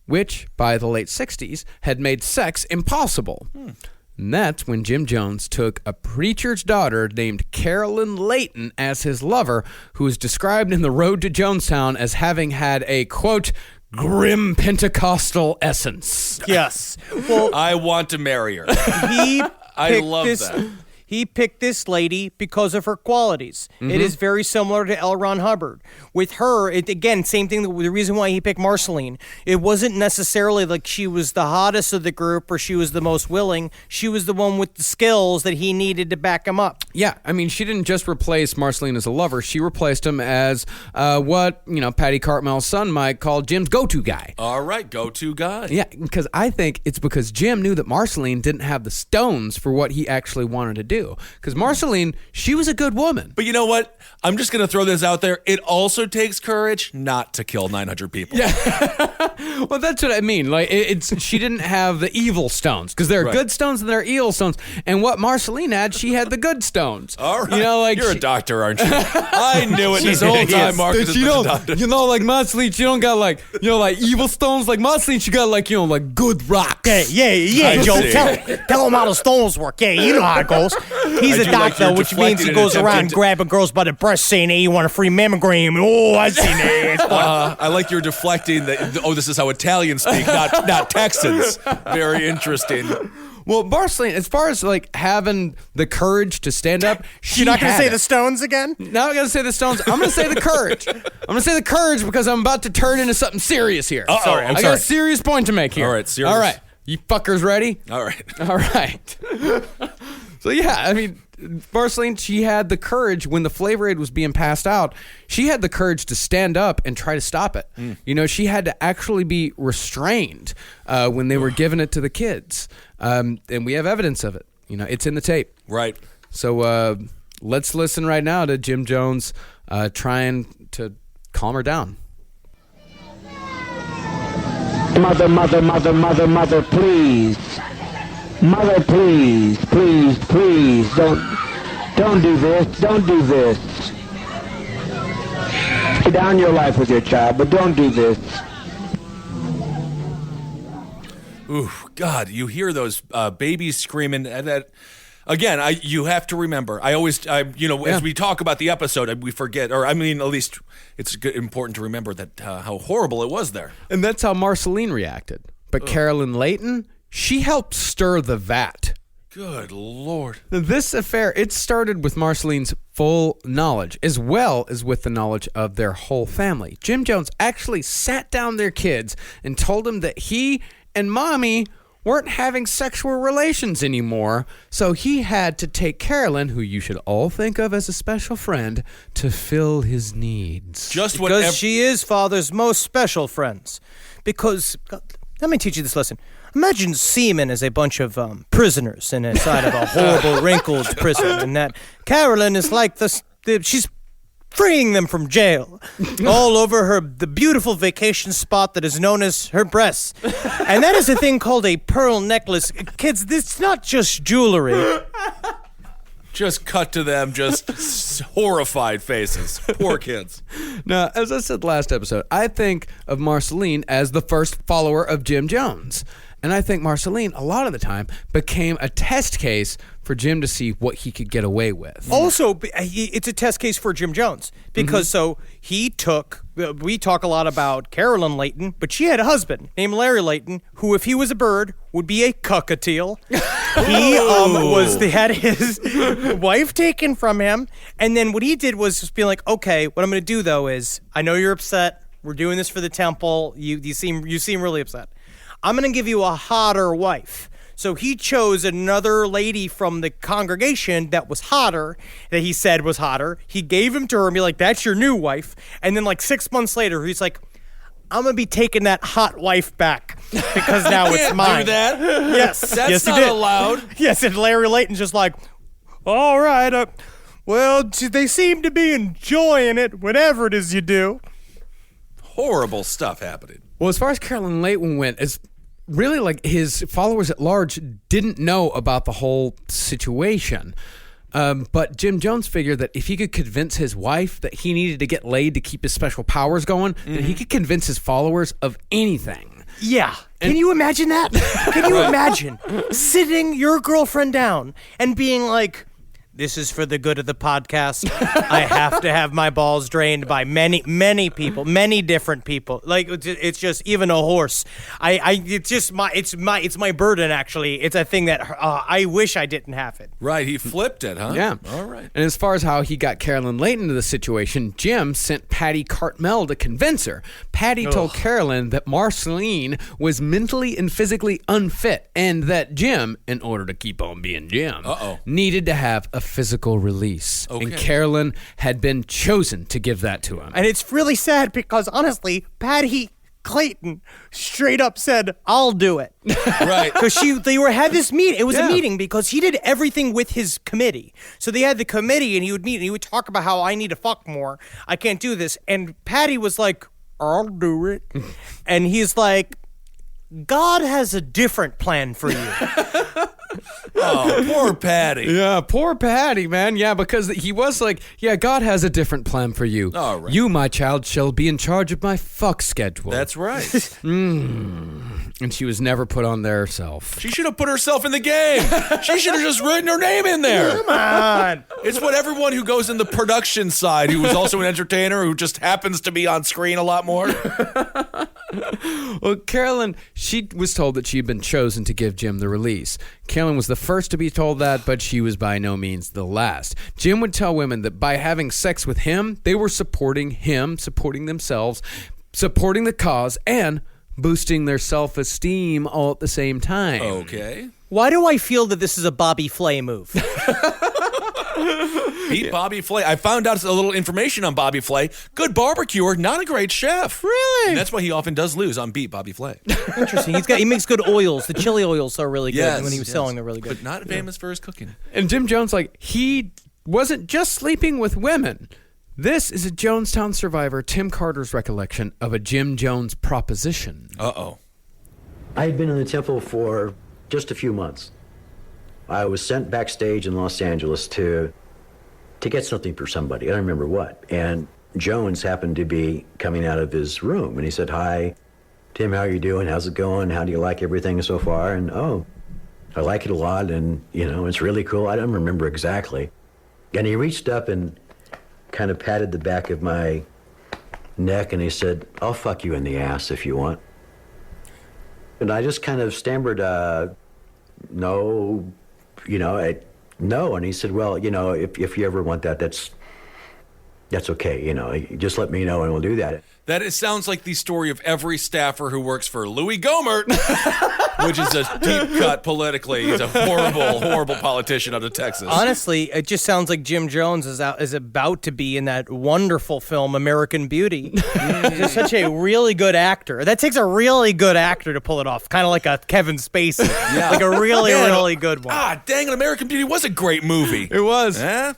which, by the late 60s, had made sex impossible. And that's when Jim Jones took a preacher's daughter named Carolyn Layton as his lover, who was described in The Road to Jonestown as having had a, quote, grim Pentecostal essence. Yes. Well, I want to marry her. I love that. He picked this lady because of her qualities. It is very similar to L. Ron Hubbard. With her, again, same thing. The reason why he picked Marceline, it wasn't necessarily like she was the hottest of the group or she was the most willing. She was the one with the skills that he needed to back him up. Yeah, I mean, she didn't just replace Marceline as a lover. She replaced him as what, Patty Cartmell's son might call Jim's go-to guy. All right, go-to guy. Yeah, because I think it's because Jim knew that Marceline didn't have the stones for what he actually wanted to do. Because Marceline, she was a good woman. But you know what? I'm just going to throw this out there. It also takes courage not to kill 900 people. Yeah. Well, that's what I mean. Like, she didn't have the evil stones. Because there are good stones and there are evil stones. And what Marceline had, she had the good stones. All right. You're a doctor, aren't you? I knew it this whole time, Marcus. Like Marceline, she don't got like evil stones. Like Marceline, she got like good rocks. Yeah, Joe. Tell him how the stones work. Yeah, you know how it goes. He's a doctor, which means he goes around grabbing girls by the breast saying, hey, you want a free mammogram? Oh, I've seen that. I like you're deflecting that. This is how Italians speak, not Texans. Very interesting. Well, Marceline, as far as like having the courage to stand up, you're not going to say the stones again? Not going to say the stones. I'm going to say the courage. I'm going to say the courage because I'm about to turn into something serious here. I got a serious point to make here. All right, serious. All right. You fuckers ready? All right. All right. So, yeah, I mean, Marceline, she had the courage when the Flavor Aid was being passed out. She had the courage to stand up and try to stop it. She had to actually be restrained when they were giving it to the kids. And we have evidence of it. It's in the tape. Right. So, let's listen right now to Jim Jones trying to calm her down. Mother, mother, mother, mother, mother, please. Mother, please, please, please, don't do this, don't do this. Lay down your life with your child, but don't do this. Ooh, God, you hear those babies screaming, and that again. You have to remember. As we talk about the episode, we forget, or I mean, at least it's important to remember that how horrible it was there. And that's how Marceline reacted. But Carolyn Layton, she helped stir the vat. Good Lord. This affair, it started with Marceline's full knowledge, as well as with the knowledge of their whole family. Jim Jones actually sat down their kids and told them that he and Mommy weren't having sexual relations anymore, so he had to take Carolyn, who you should all think of as a special friend, to fill his needs. Because she is Father's most special friends. Because, let me teach you this lesson. Imagine semen as a bunch of prisoners inside of a horrible, wrinkled prison, and that Carolyn is like she's freeing them from jail all over the beautiful vacation spot that is known as her breasts. And that is a thing called a pearl necklace. Kids, this is not just jewelry. Just cut to them, just horrified faces. Poor kids. Now, as I said last episode, I think of Marceline as the first follower of Jim Jones. And I think Marceline, a lot of the time, became a test case for Jim to see what he could get away with. Also, it's a test case for Jim Jones. Because we talk a lot about Carolyn Layton, but she had a husband named Larry Layton, who, if he was a bird, would be a cockatiel. He had his wife taken from him. And then what he did was just be like, okay, what I'm going to do, though, is I know you're upset. We're doing this for the temple. You seem really upset. I'm going to give you a hotter wife. So he chose another lady from the congregation that was hotter, that he said was hotter. He gave him to her and be like, that's your new wife. And then like 6 months later, he's like, I'm going to be taking that hot wife back because now it's mine. Do that? Yes. That's not allowed. Yes, and Larry Layton's just like, all right, well, they seem to be enjoying it, whatever it is you do. Horrible stuff happening. Well, as far as Carolyn Layton went, it's really like his followers at large didn't know about the whole situation. But Jim Jones figured that if he could convince his wife that he needed to get laid to keep his special powers going, then he could convince his followers of anything. Yeah. Can you imagine that? Can you imagine sitting your girlfriend down and being like, this is for the good of the podcast. I have to have my balls drained by many people, many different people. Like it's just even a horse. It's my burden. Actually, it's a thing that I wish I didn't have it. Right, he flipped it, huh? Yeah. All right. And as far as how he got Carolyn Layton into the situation, Jim sent Patty Cartmel to convince her. Patty told Carolyn that Marceline was mentally and physically unfit, and that Jim, in order to keep on being Jim, needed to have a physical release. Okay. And Carolyn had been chosen to give that to him. And it's really sad because, honestly, Patty Clayton straight up said, I'll do it. Right. Because had this meeting. It was a meeting because he did everything with his committee. So they had the committee and he would meet and he would talk about how I need to fuck more. I can't do this. And Patty was like, I'll do it. And he's like, God has a different plan for you. Oh, poor Patty. Yeah, poor Patty, man. Yeah, because he was like, yeah, God has a different plan for you. All right. You, my child, shall be in charge of my fuck schedule. That's right. And she was never put on there herself. She should have put herself in the game. She should have just written her name in there. Come on. It's what everyone who goes in the production side, who is also an entertainer, who just happens to be on screen a lot more. Well, Carolyn, she was told that she had been chosen to give Jim the release. Carolyn was the first to be told that, but she was by no means the last. Jim would tell women that by having sex with him, they were supporting him, supporting themselves, supporting the cause, and boosting their self-esteem all at the same time. Okay. Why do I feel that this is a Bobby Flay move? Beat Bobby Flay. I found out a little information on Bobby Flay. Good barbecuer, not a great chef. Really? And that's why he often does lose on Beat Bobby Flay. Interesting. He makes good oils. The chili oils are really good. Yes, And when he was selling, they're really good. But not famous for his cooking. And Jim Jones, like, he wasn't just sleeping with women. This is a Jonestown survivor, Tim Carter's recollection of a Jim Jones proposition. Uh-oh. I had been in the temple for just a few months. I was sent backstage in Los Angeles to get something for somebody. I don't remember what. And Jones happened to be coming out of his room, and he said, "Hi, Tim, how are you doing? How's it going? How do you like everything so far?" And, "Oh, I like it a lot, and, it's really cool." I don't remember exactly. And he reached up and kind of patted the back of my neck, and he said, "I'll fuck you in the ass if you want." And I just kind of stammered, no, no. And he said, "Well, if you ever want that, that's okay. Just let me know and we'll do that." Sounds like the story of every staffer who works for Louis Gohmert, which is a deep cut politically. He's a horrible, horrible politician out of Texas. Honestly, it just sounds like Jim Jones is about to be in that wonderful film American Beauty. He's such a really good actor. That takes a really good actor to pull it off, kind of like a Kevin Spacey. Yeah. Like a really, really good one. Dang it, American Beauty was a great movie. It was. Yeah?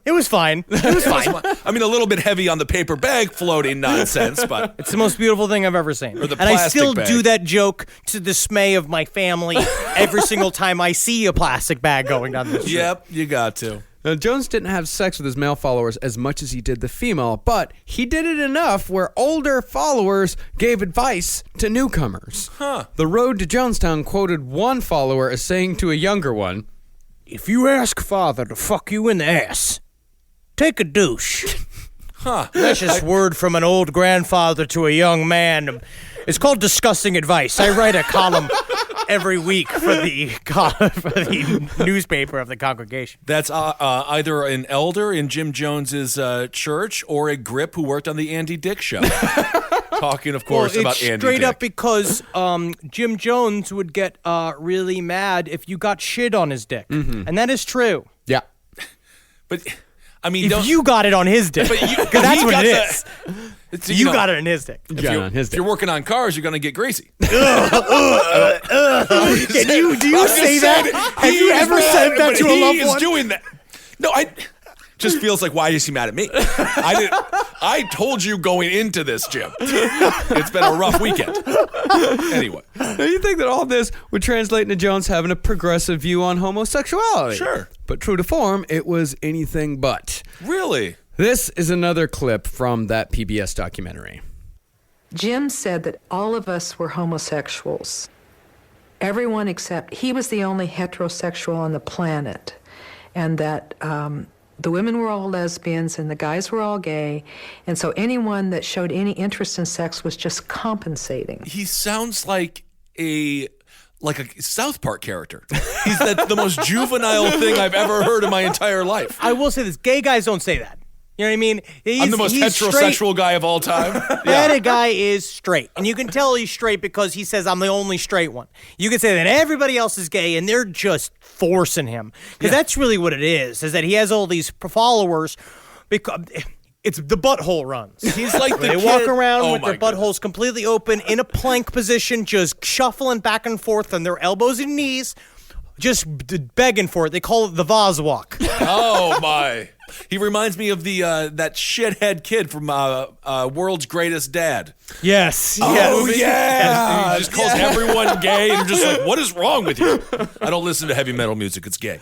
It was fine. It was fine. I mean, a little bit heavy on the paper bag floating nonsense, but it's the most beautiful thing I've ever seen. Or the and I still bag. do that joke to the dismay of my family every single time I see a plastic bag going down the street. Yep, you got to. Now, Jones didn't have sex with his male followers as much as he did the female, but he did it enough where older followers gave advice to newcomers. The Road to Jonestown quoted one follower as saying to a younger one, "If you ask father to fuck you in the ass, take a douche." That's just word from an old grandfather to a young man. It's called disgusting advice. I write a column every week for the newspaper of the congregation. That's either an elder in Jim Jones's church or a grip who worked on the Andy Dick show. Talking, of course, about Andy Dick. Straight up because Jim Jones would get really mad if you got shit on his dick. Mm-hmm. And that is true. Yeah. But... I mean, if you got it on his dick, because that's what it is. You got it on his dick. If you're working on cars, you're going to get greasy. Do you say that? Have you ever said that to a loved one? He is doing that. No, just feels like, why is he mad at me? I told you going into this, Jim. It's been a rough weekend. Anyway. Now, you think that all this would translate into Jones having a progressive view on homosexuality? Sure. But true to form, it was anything but. Really? This is another clip from that PBS documentary. Jim said that all of us were homosexuals. Everyone except he was the only heterosexual on the planet. And that the women were all lesbians and the guys were all gay. And so anyone that showed any interest in sex was just compensating. He sounds like a South Park character. He's the most juvenile thing I've ever heard in my entire life. I will say this. Gay guys don't say that. You know what I mean? I'm the most heterosexual guy of all time. That guy is straight. And you can tell he's straight because he says, "I'm the only straight one." You can say that everybody else is gay and they're just forcing him. Because that's really what it is that he has all these followers because it's the butthole runs. He's like they walk around with their buttholes completely open in a plank position, just shuffling back and forth on their elbows and knees, just begging for it. They call it the vase walk. Oh, my. He reminds me of the that shithead kid from World's Greatest Dad. Yes. Oh, yeah. He just calls everyone gay, and you're just like, what is wrong with you? I don't listen to heavy metal music. It's gay.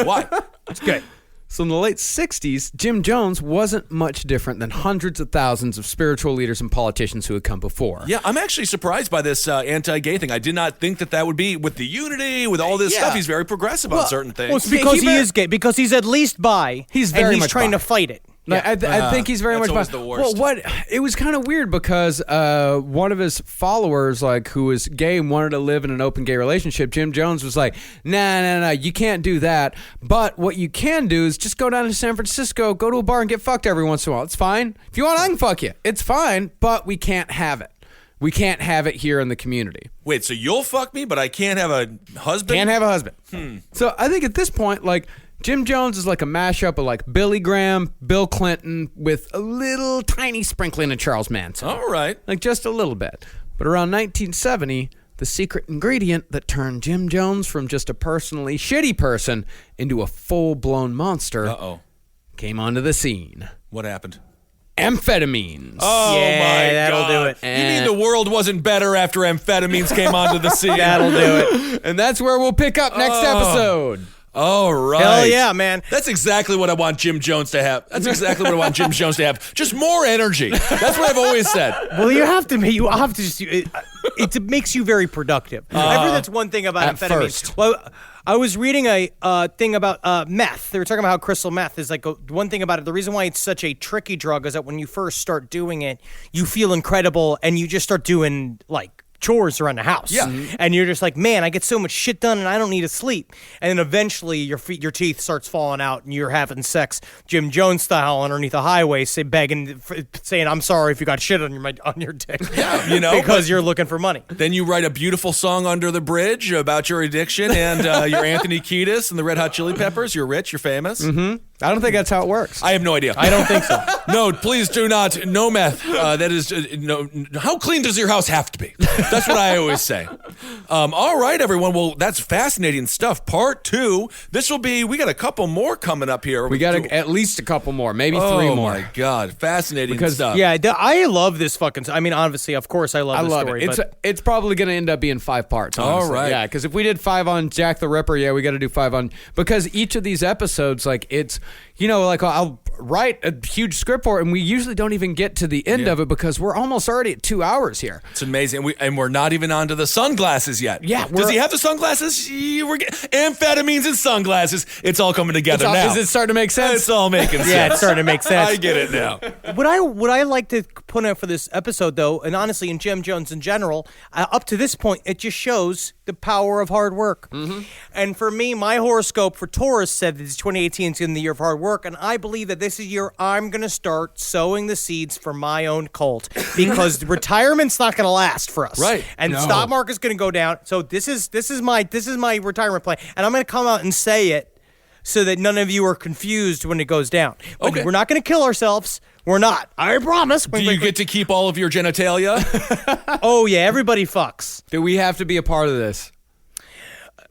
Why? It's gay. So in the late 60s, Jim Jones wasn't much different than hundreds of thousands of spiritual leaders and politicians who had come before. Yeah, I'm actually surprised by this anti-gay thing. I did not think that would be with the unity, with all this stuff. He's very progressive on certain things. Well, it's because he is gay, because he's at least bi, he's much trying bi. to fight it. Yeah. I think he's very much always the worst. Well, it was kind of weird because one of his followers, who was gay and wanted to live in an open gay relationship, Jim Jones was like, nah, you can't do that. But what you can do is just go down to San Francisco, go to a bar and get fucked every once in a while. It's fine. If you want, I can fuck you. It's fine, but we can't have it. We can't have it here in the community. Wait, so you'll fuck me, but I can't have a husband? Can't have a husband. So I think at this point, Jim Jones is like a mashup of Billy Graham, Bill Clinton, with a little tiny sprinkling of Charles Manson. All right. Just a little bit. But around 1970, the secret ingredient that turned Jim Jones from just a personally shitty person into a full-blown monster came onto the scene. What happened? Amphetamines. Oh, Yeah, my that'll God. do it. You mean the world wasn't better after amphetamines came onto the scene? That'll do it. And that's where we'll pick up next episode. All right. Hell yeah, man. That's exactly what I want Jim Jones to have. Just more energy. That's what I've always said. Well, you have to just. It makes you very productive. I've heard that's one thing about at amphetamines. first. Well, I was reading a thing about meth. They were talking about how crystal meth is like one thing about it. The reason why it's such a tricky drug is that when you first start doing it, you feel incredible and you just start doing like chores around the house. Yeah. And you're just like, man, I get so much shit done and I don't need to sleep. And then eventually your teeth starts falling out and you're having sex Jim Jones style underneath a highway, saying, I'm sorry if you got shit on your dick. Yeah, you know. Because you're looking for money. Then you write a beautiful song under the bridge about your addiction and you're Anthony Kiedis and the Red Hot Chili Peppers. You're rich, you're famous. Mm-hmm. I don't think that's how it works. I have no idea. I don't think so. No, please do not. No meth. That is, no. How clean does your house have to be? That's what I always say. All right, everyone. Well, that's fascinating stuff. Part 2. We got a couple more coming up here. We got at least a couple more, maybe 3 more. Oh, my God. Fascinating stuff. Yeah, I love this fucking. I mean, obviously, of course, I love the story. It. It's probably going to end up being 5 parts. Honestly. All right. Yeah, because if we did 5 on Jack the Ripper, we got to do 5 on. Because each of these episodes, like, it's. Like I'll write a huge script for it, and we usually don't even get to the end of it because we're almost already at 2 hours here. It's amazing. And we're not even onto the sunglasses yet. Yeah. Does he have the sunglasses? We're getting amphetamines and sunglasses. It's all coming together now. Is it starting to make sense? It's all making sense. Yeah, it's starting to make sense. I get it now. What I like to put out for this episode, though, and honestly, in Jim Jones in general, up to this point, it just shows the power of hard work. Mm-hmm. And for me, my horoscope for Taurus said that 2018 is going to be the year of hard work, and I believe that this is the year I'm going to start sowing the seeds for my own cult because retirement's not going to last for us. Right. And the stock market's going to go down. So this is my retirement plan, and I'm going to come out and say it so that none of you are confused when it goes down. But okay. We're not going to kill ourselves. We're not. I promise. Do you get to keep all of your genitalia? Oh, yeah. Everybody fucks. Do we have to be a part of this?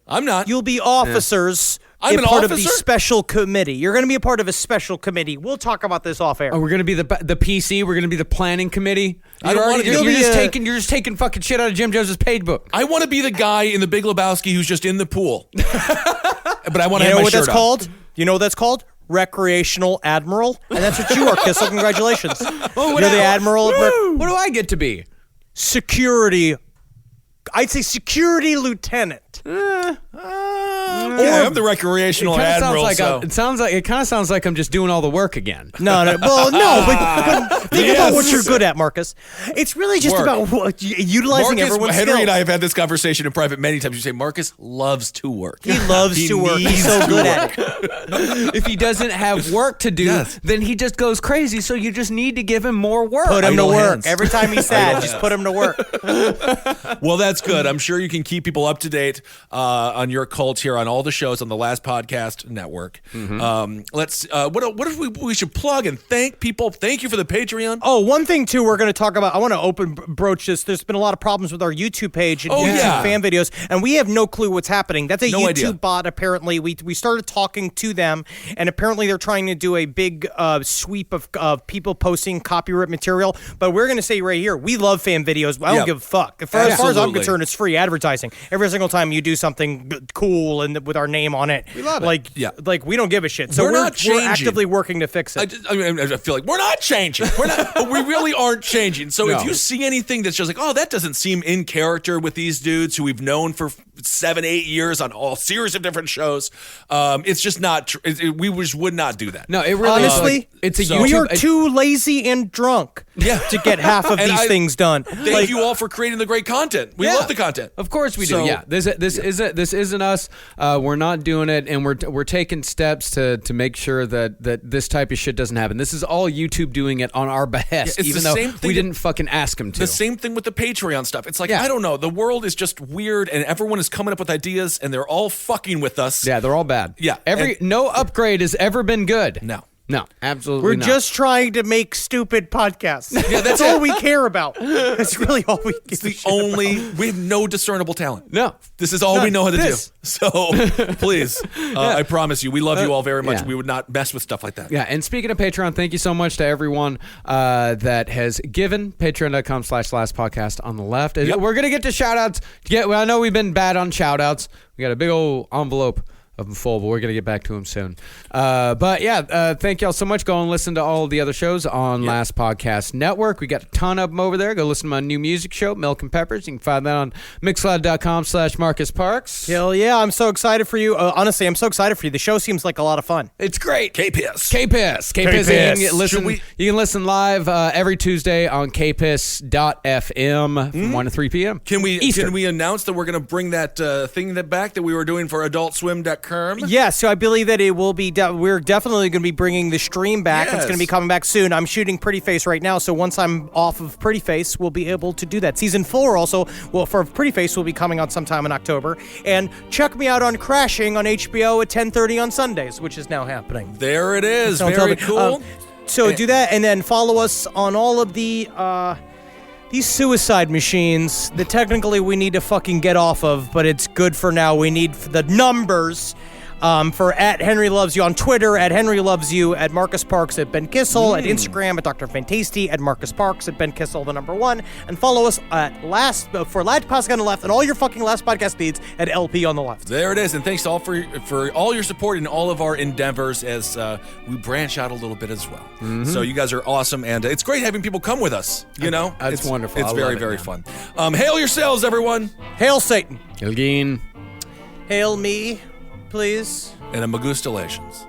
I'm not. You'll be officers. I'm an part officer? of the special committee. You're going to be a part of a special committee. We'll talk about this off air. Oh, we're going to be the PC. We're going to be the planning committee. I don't want to. You're just taking fucking shit out of Jim Jones' paid book. I want to be the guy in the Big Lebowski who's just in the pool. But I want to have my shirt on. You know what that's called? Recreational Admiral. And that's what you are, Kissel. Congratulations. You're the Admiral of What do I get to be? Security. I'd say security lieutenant. Yeah, I'm the recreational admiral. It kind of sounds like I'm just doing all the work again. No. Well, no, but think about what you're good at, Marcus. It's really just about utilizing everyone's Henry skills. and I have had this conversation in private many times. You say Marcus loves to work. He loves to work. He's so good at it. If he doesn't have work to do, then he just goes crazy. So you just need to give him more work. Put him to work. Hands. Every time he's sad, just put him to work. Well, that's good. I'm sure you can keep people up to date on your cult here on all the shows on the Last Podcast Network. Mm-hmm. What if we should plug and thank people? Thank you for the Patreon. Oh, one thing too, we're going to talk about. I want to broach this. There's been a lot of problems with our YouTube page and YouTube fan videos, and we have no clue what's happening. That's a YouTube bot. Apparently, we started talking to them, and apparently they're trying to do a big sweep of people posting copyright material. But we're going to say right here, we love fan videos. I don't give a fuck. As far as I'm concerned, it's free advertising. Every single time you do something cool and with our name on it, we love it. Like we don't give a shit. So we're actively working to fix it. I feel like we're not changing. But we really aren't changing. So if you see anything that's just like, oh, that doesn't seem in character with these dudes who we've known for 7-8 years on all series of different shows, it's just not. We just would not do that. No, it really honestly, it's a we are too lazy and drunk to get half of these things done. Thank you all for creating the great content. We love the content. Of course we do. Yeah, this isn't us. We're not doing it, and we're taking steps to make sure that this type of shit doesn't happen. This is all YouTube doing it on our behest, even though we didn't fucking ask them to. The same thing with the Patreon stuff. It's like, I don't know. The world is just weird, and everyone is coming up with ideas, and they're all fucking with us. Yeah, they're all bad. Yeah. No upgrade has ever been good. No. No, absolutely We're not. just trying to make stupid podcasts. Yeah, that's all we care about. That's really all we give a shit about. We have no discernible talent. No. This is all we know how to do. This. So please, I promise you, we love you all very much. yeah. We would not mess with stuff like that. Yeah, and speaking of Patreon, thank you so much to everyone that has given. Patreon.com/lastpodcast on the left. Yep. We're going to get to shout-outs. I know we've been bad on shout-outs. We got a big old envelope of them full, but we're going to get back to them soon. Thank y'all so much. Go and listen to all the other shows on Last Podcast Network. We got a ton of them over there. Go listen to my new music show, Milk and Peppers. You can find that on MixCloud.com/Marcus Parks. Hell yeah, I'm so excited for you. Honestly, I'm so excited for you. The show seems like a lot of fun. It's great. K-Piss. K-Piss. You can listen live every Tuesday on kpiss.fm from 1 to 3 p.m. Can we Eastern. announce that we're going to bring that thing back that we were doing for AdultSwim.com? Yeah, so I believe that it will be. We're definitely going to be bringing the stream back. Yes. It's going to be coming back soon. I'm shooting Pretty Face right now, so once I'm off of Pretty Face, we'll be able to do that. Season 4 also, for Pretty Face, will be coming out sometime in October. And check me out on Crashing on HBO at 10:30 on Sundays, which is now happening. There it is. So Very cool. So do that, and then follow us on all of the these suicide machines that technically we need to fucking get off of, but it's good for now. We need the numbers. For at Henry Loves You on Twitter, at Henry Loves You, at Marcus Parks, at Ben Kissel, at Instagram, at Dr. Fantasty, at Marcus Parks, at Ben Kissel, the number 1, and follow us at for Last Podcast on the left and all your fucking Last Podcast needs at LP on the left. There it is, and thanks to all for all your support in all of our endeavors as we branch out a little bit as well. Mm-hmm. So you guys are awesome, and it's great having people come with us. You know, That's wonderful. It's I very, love it, very man. fun. Hail yourselves, everyone, Hail Satan. Elgin. Hail me, please. and a Magustalations.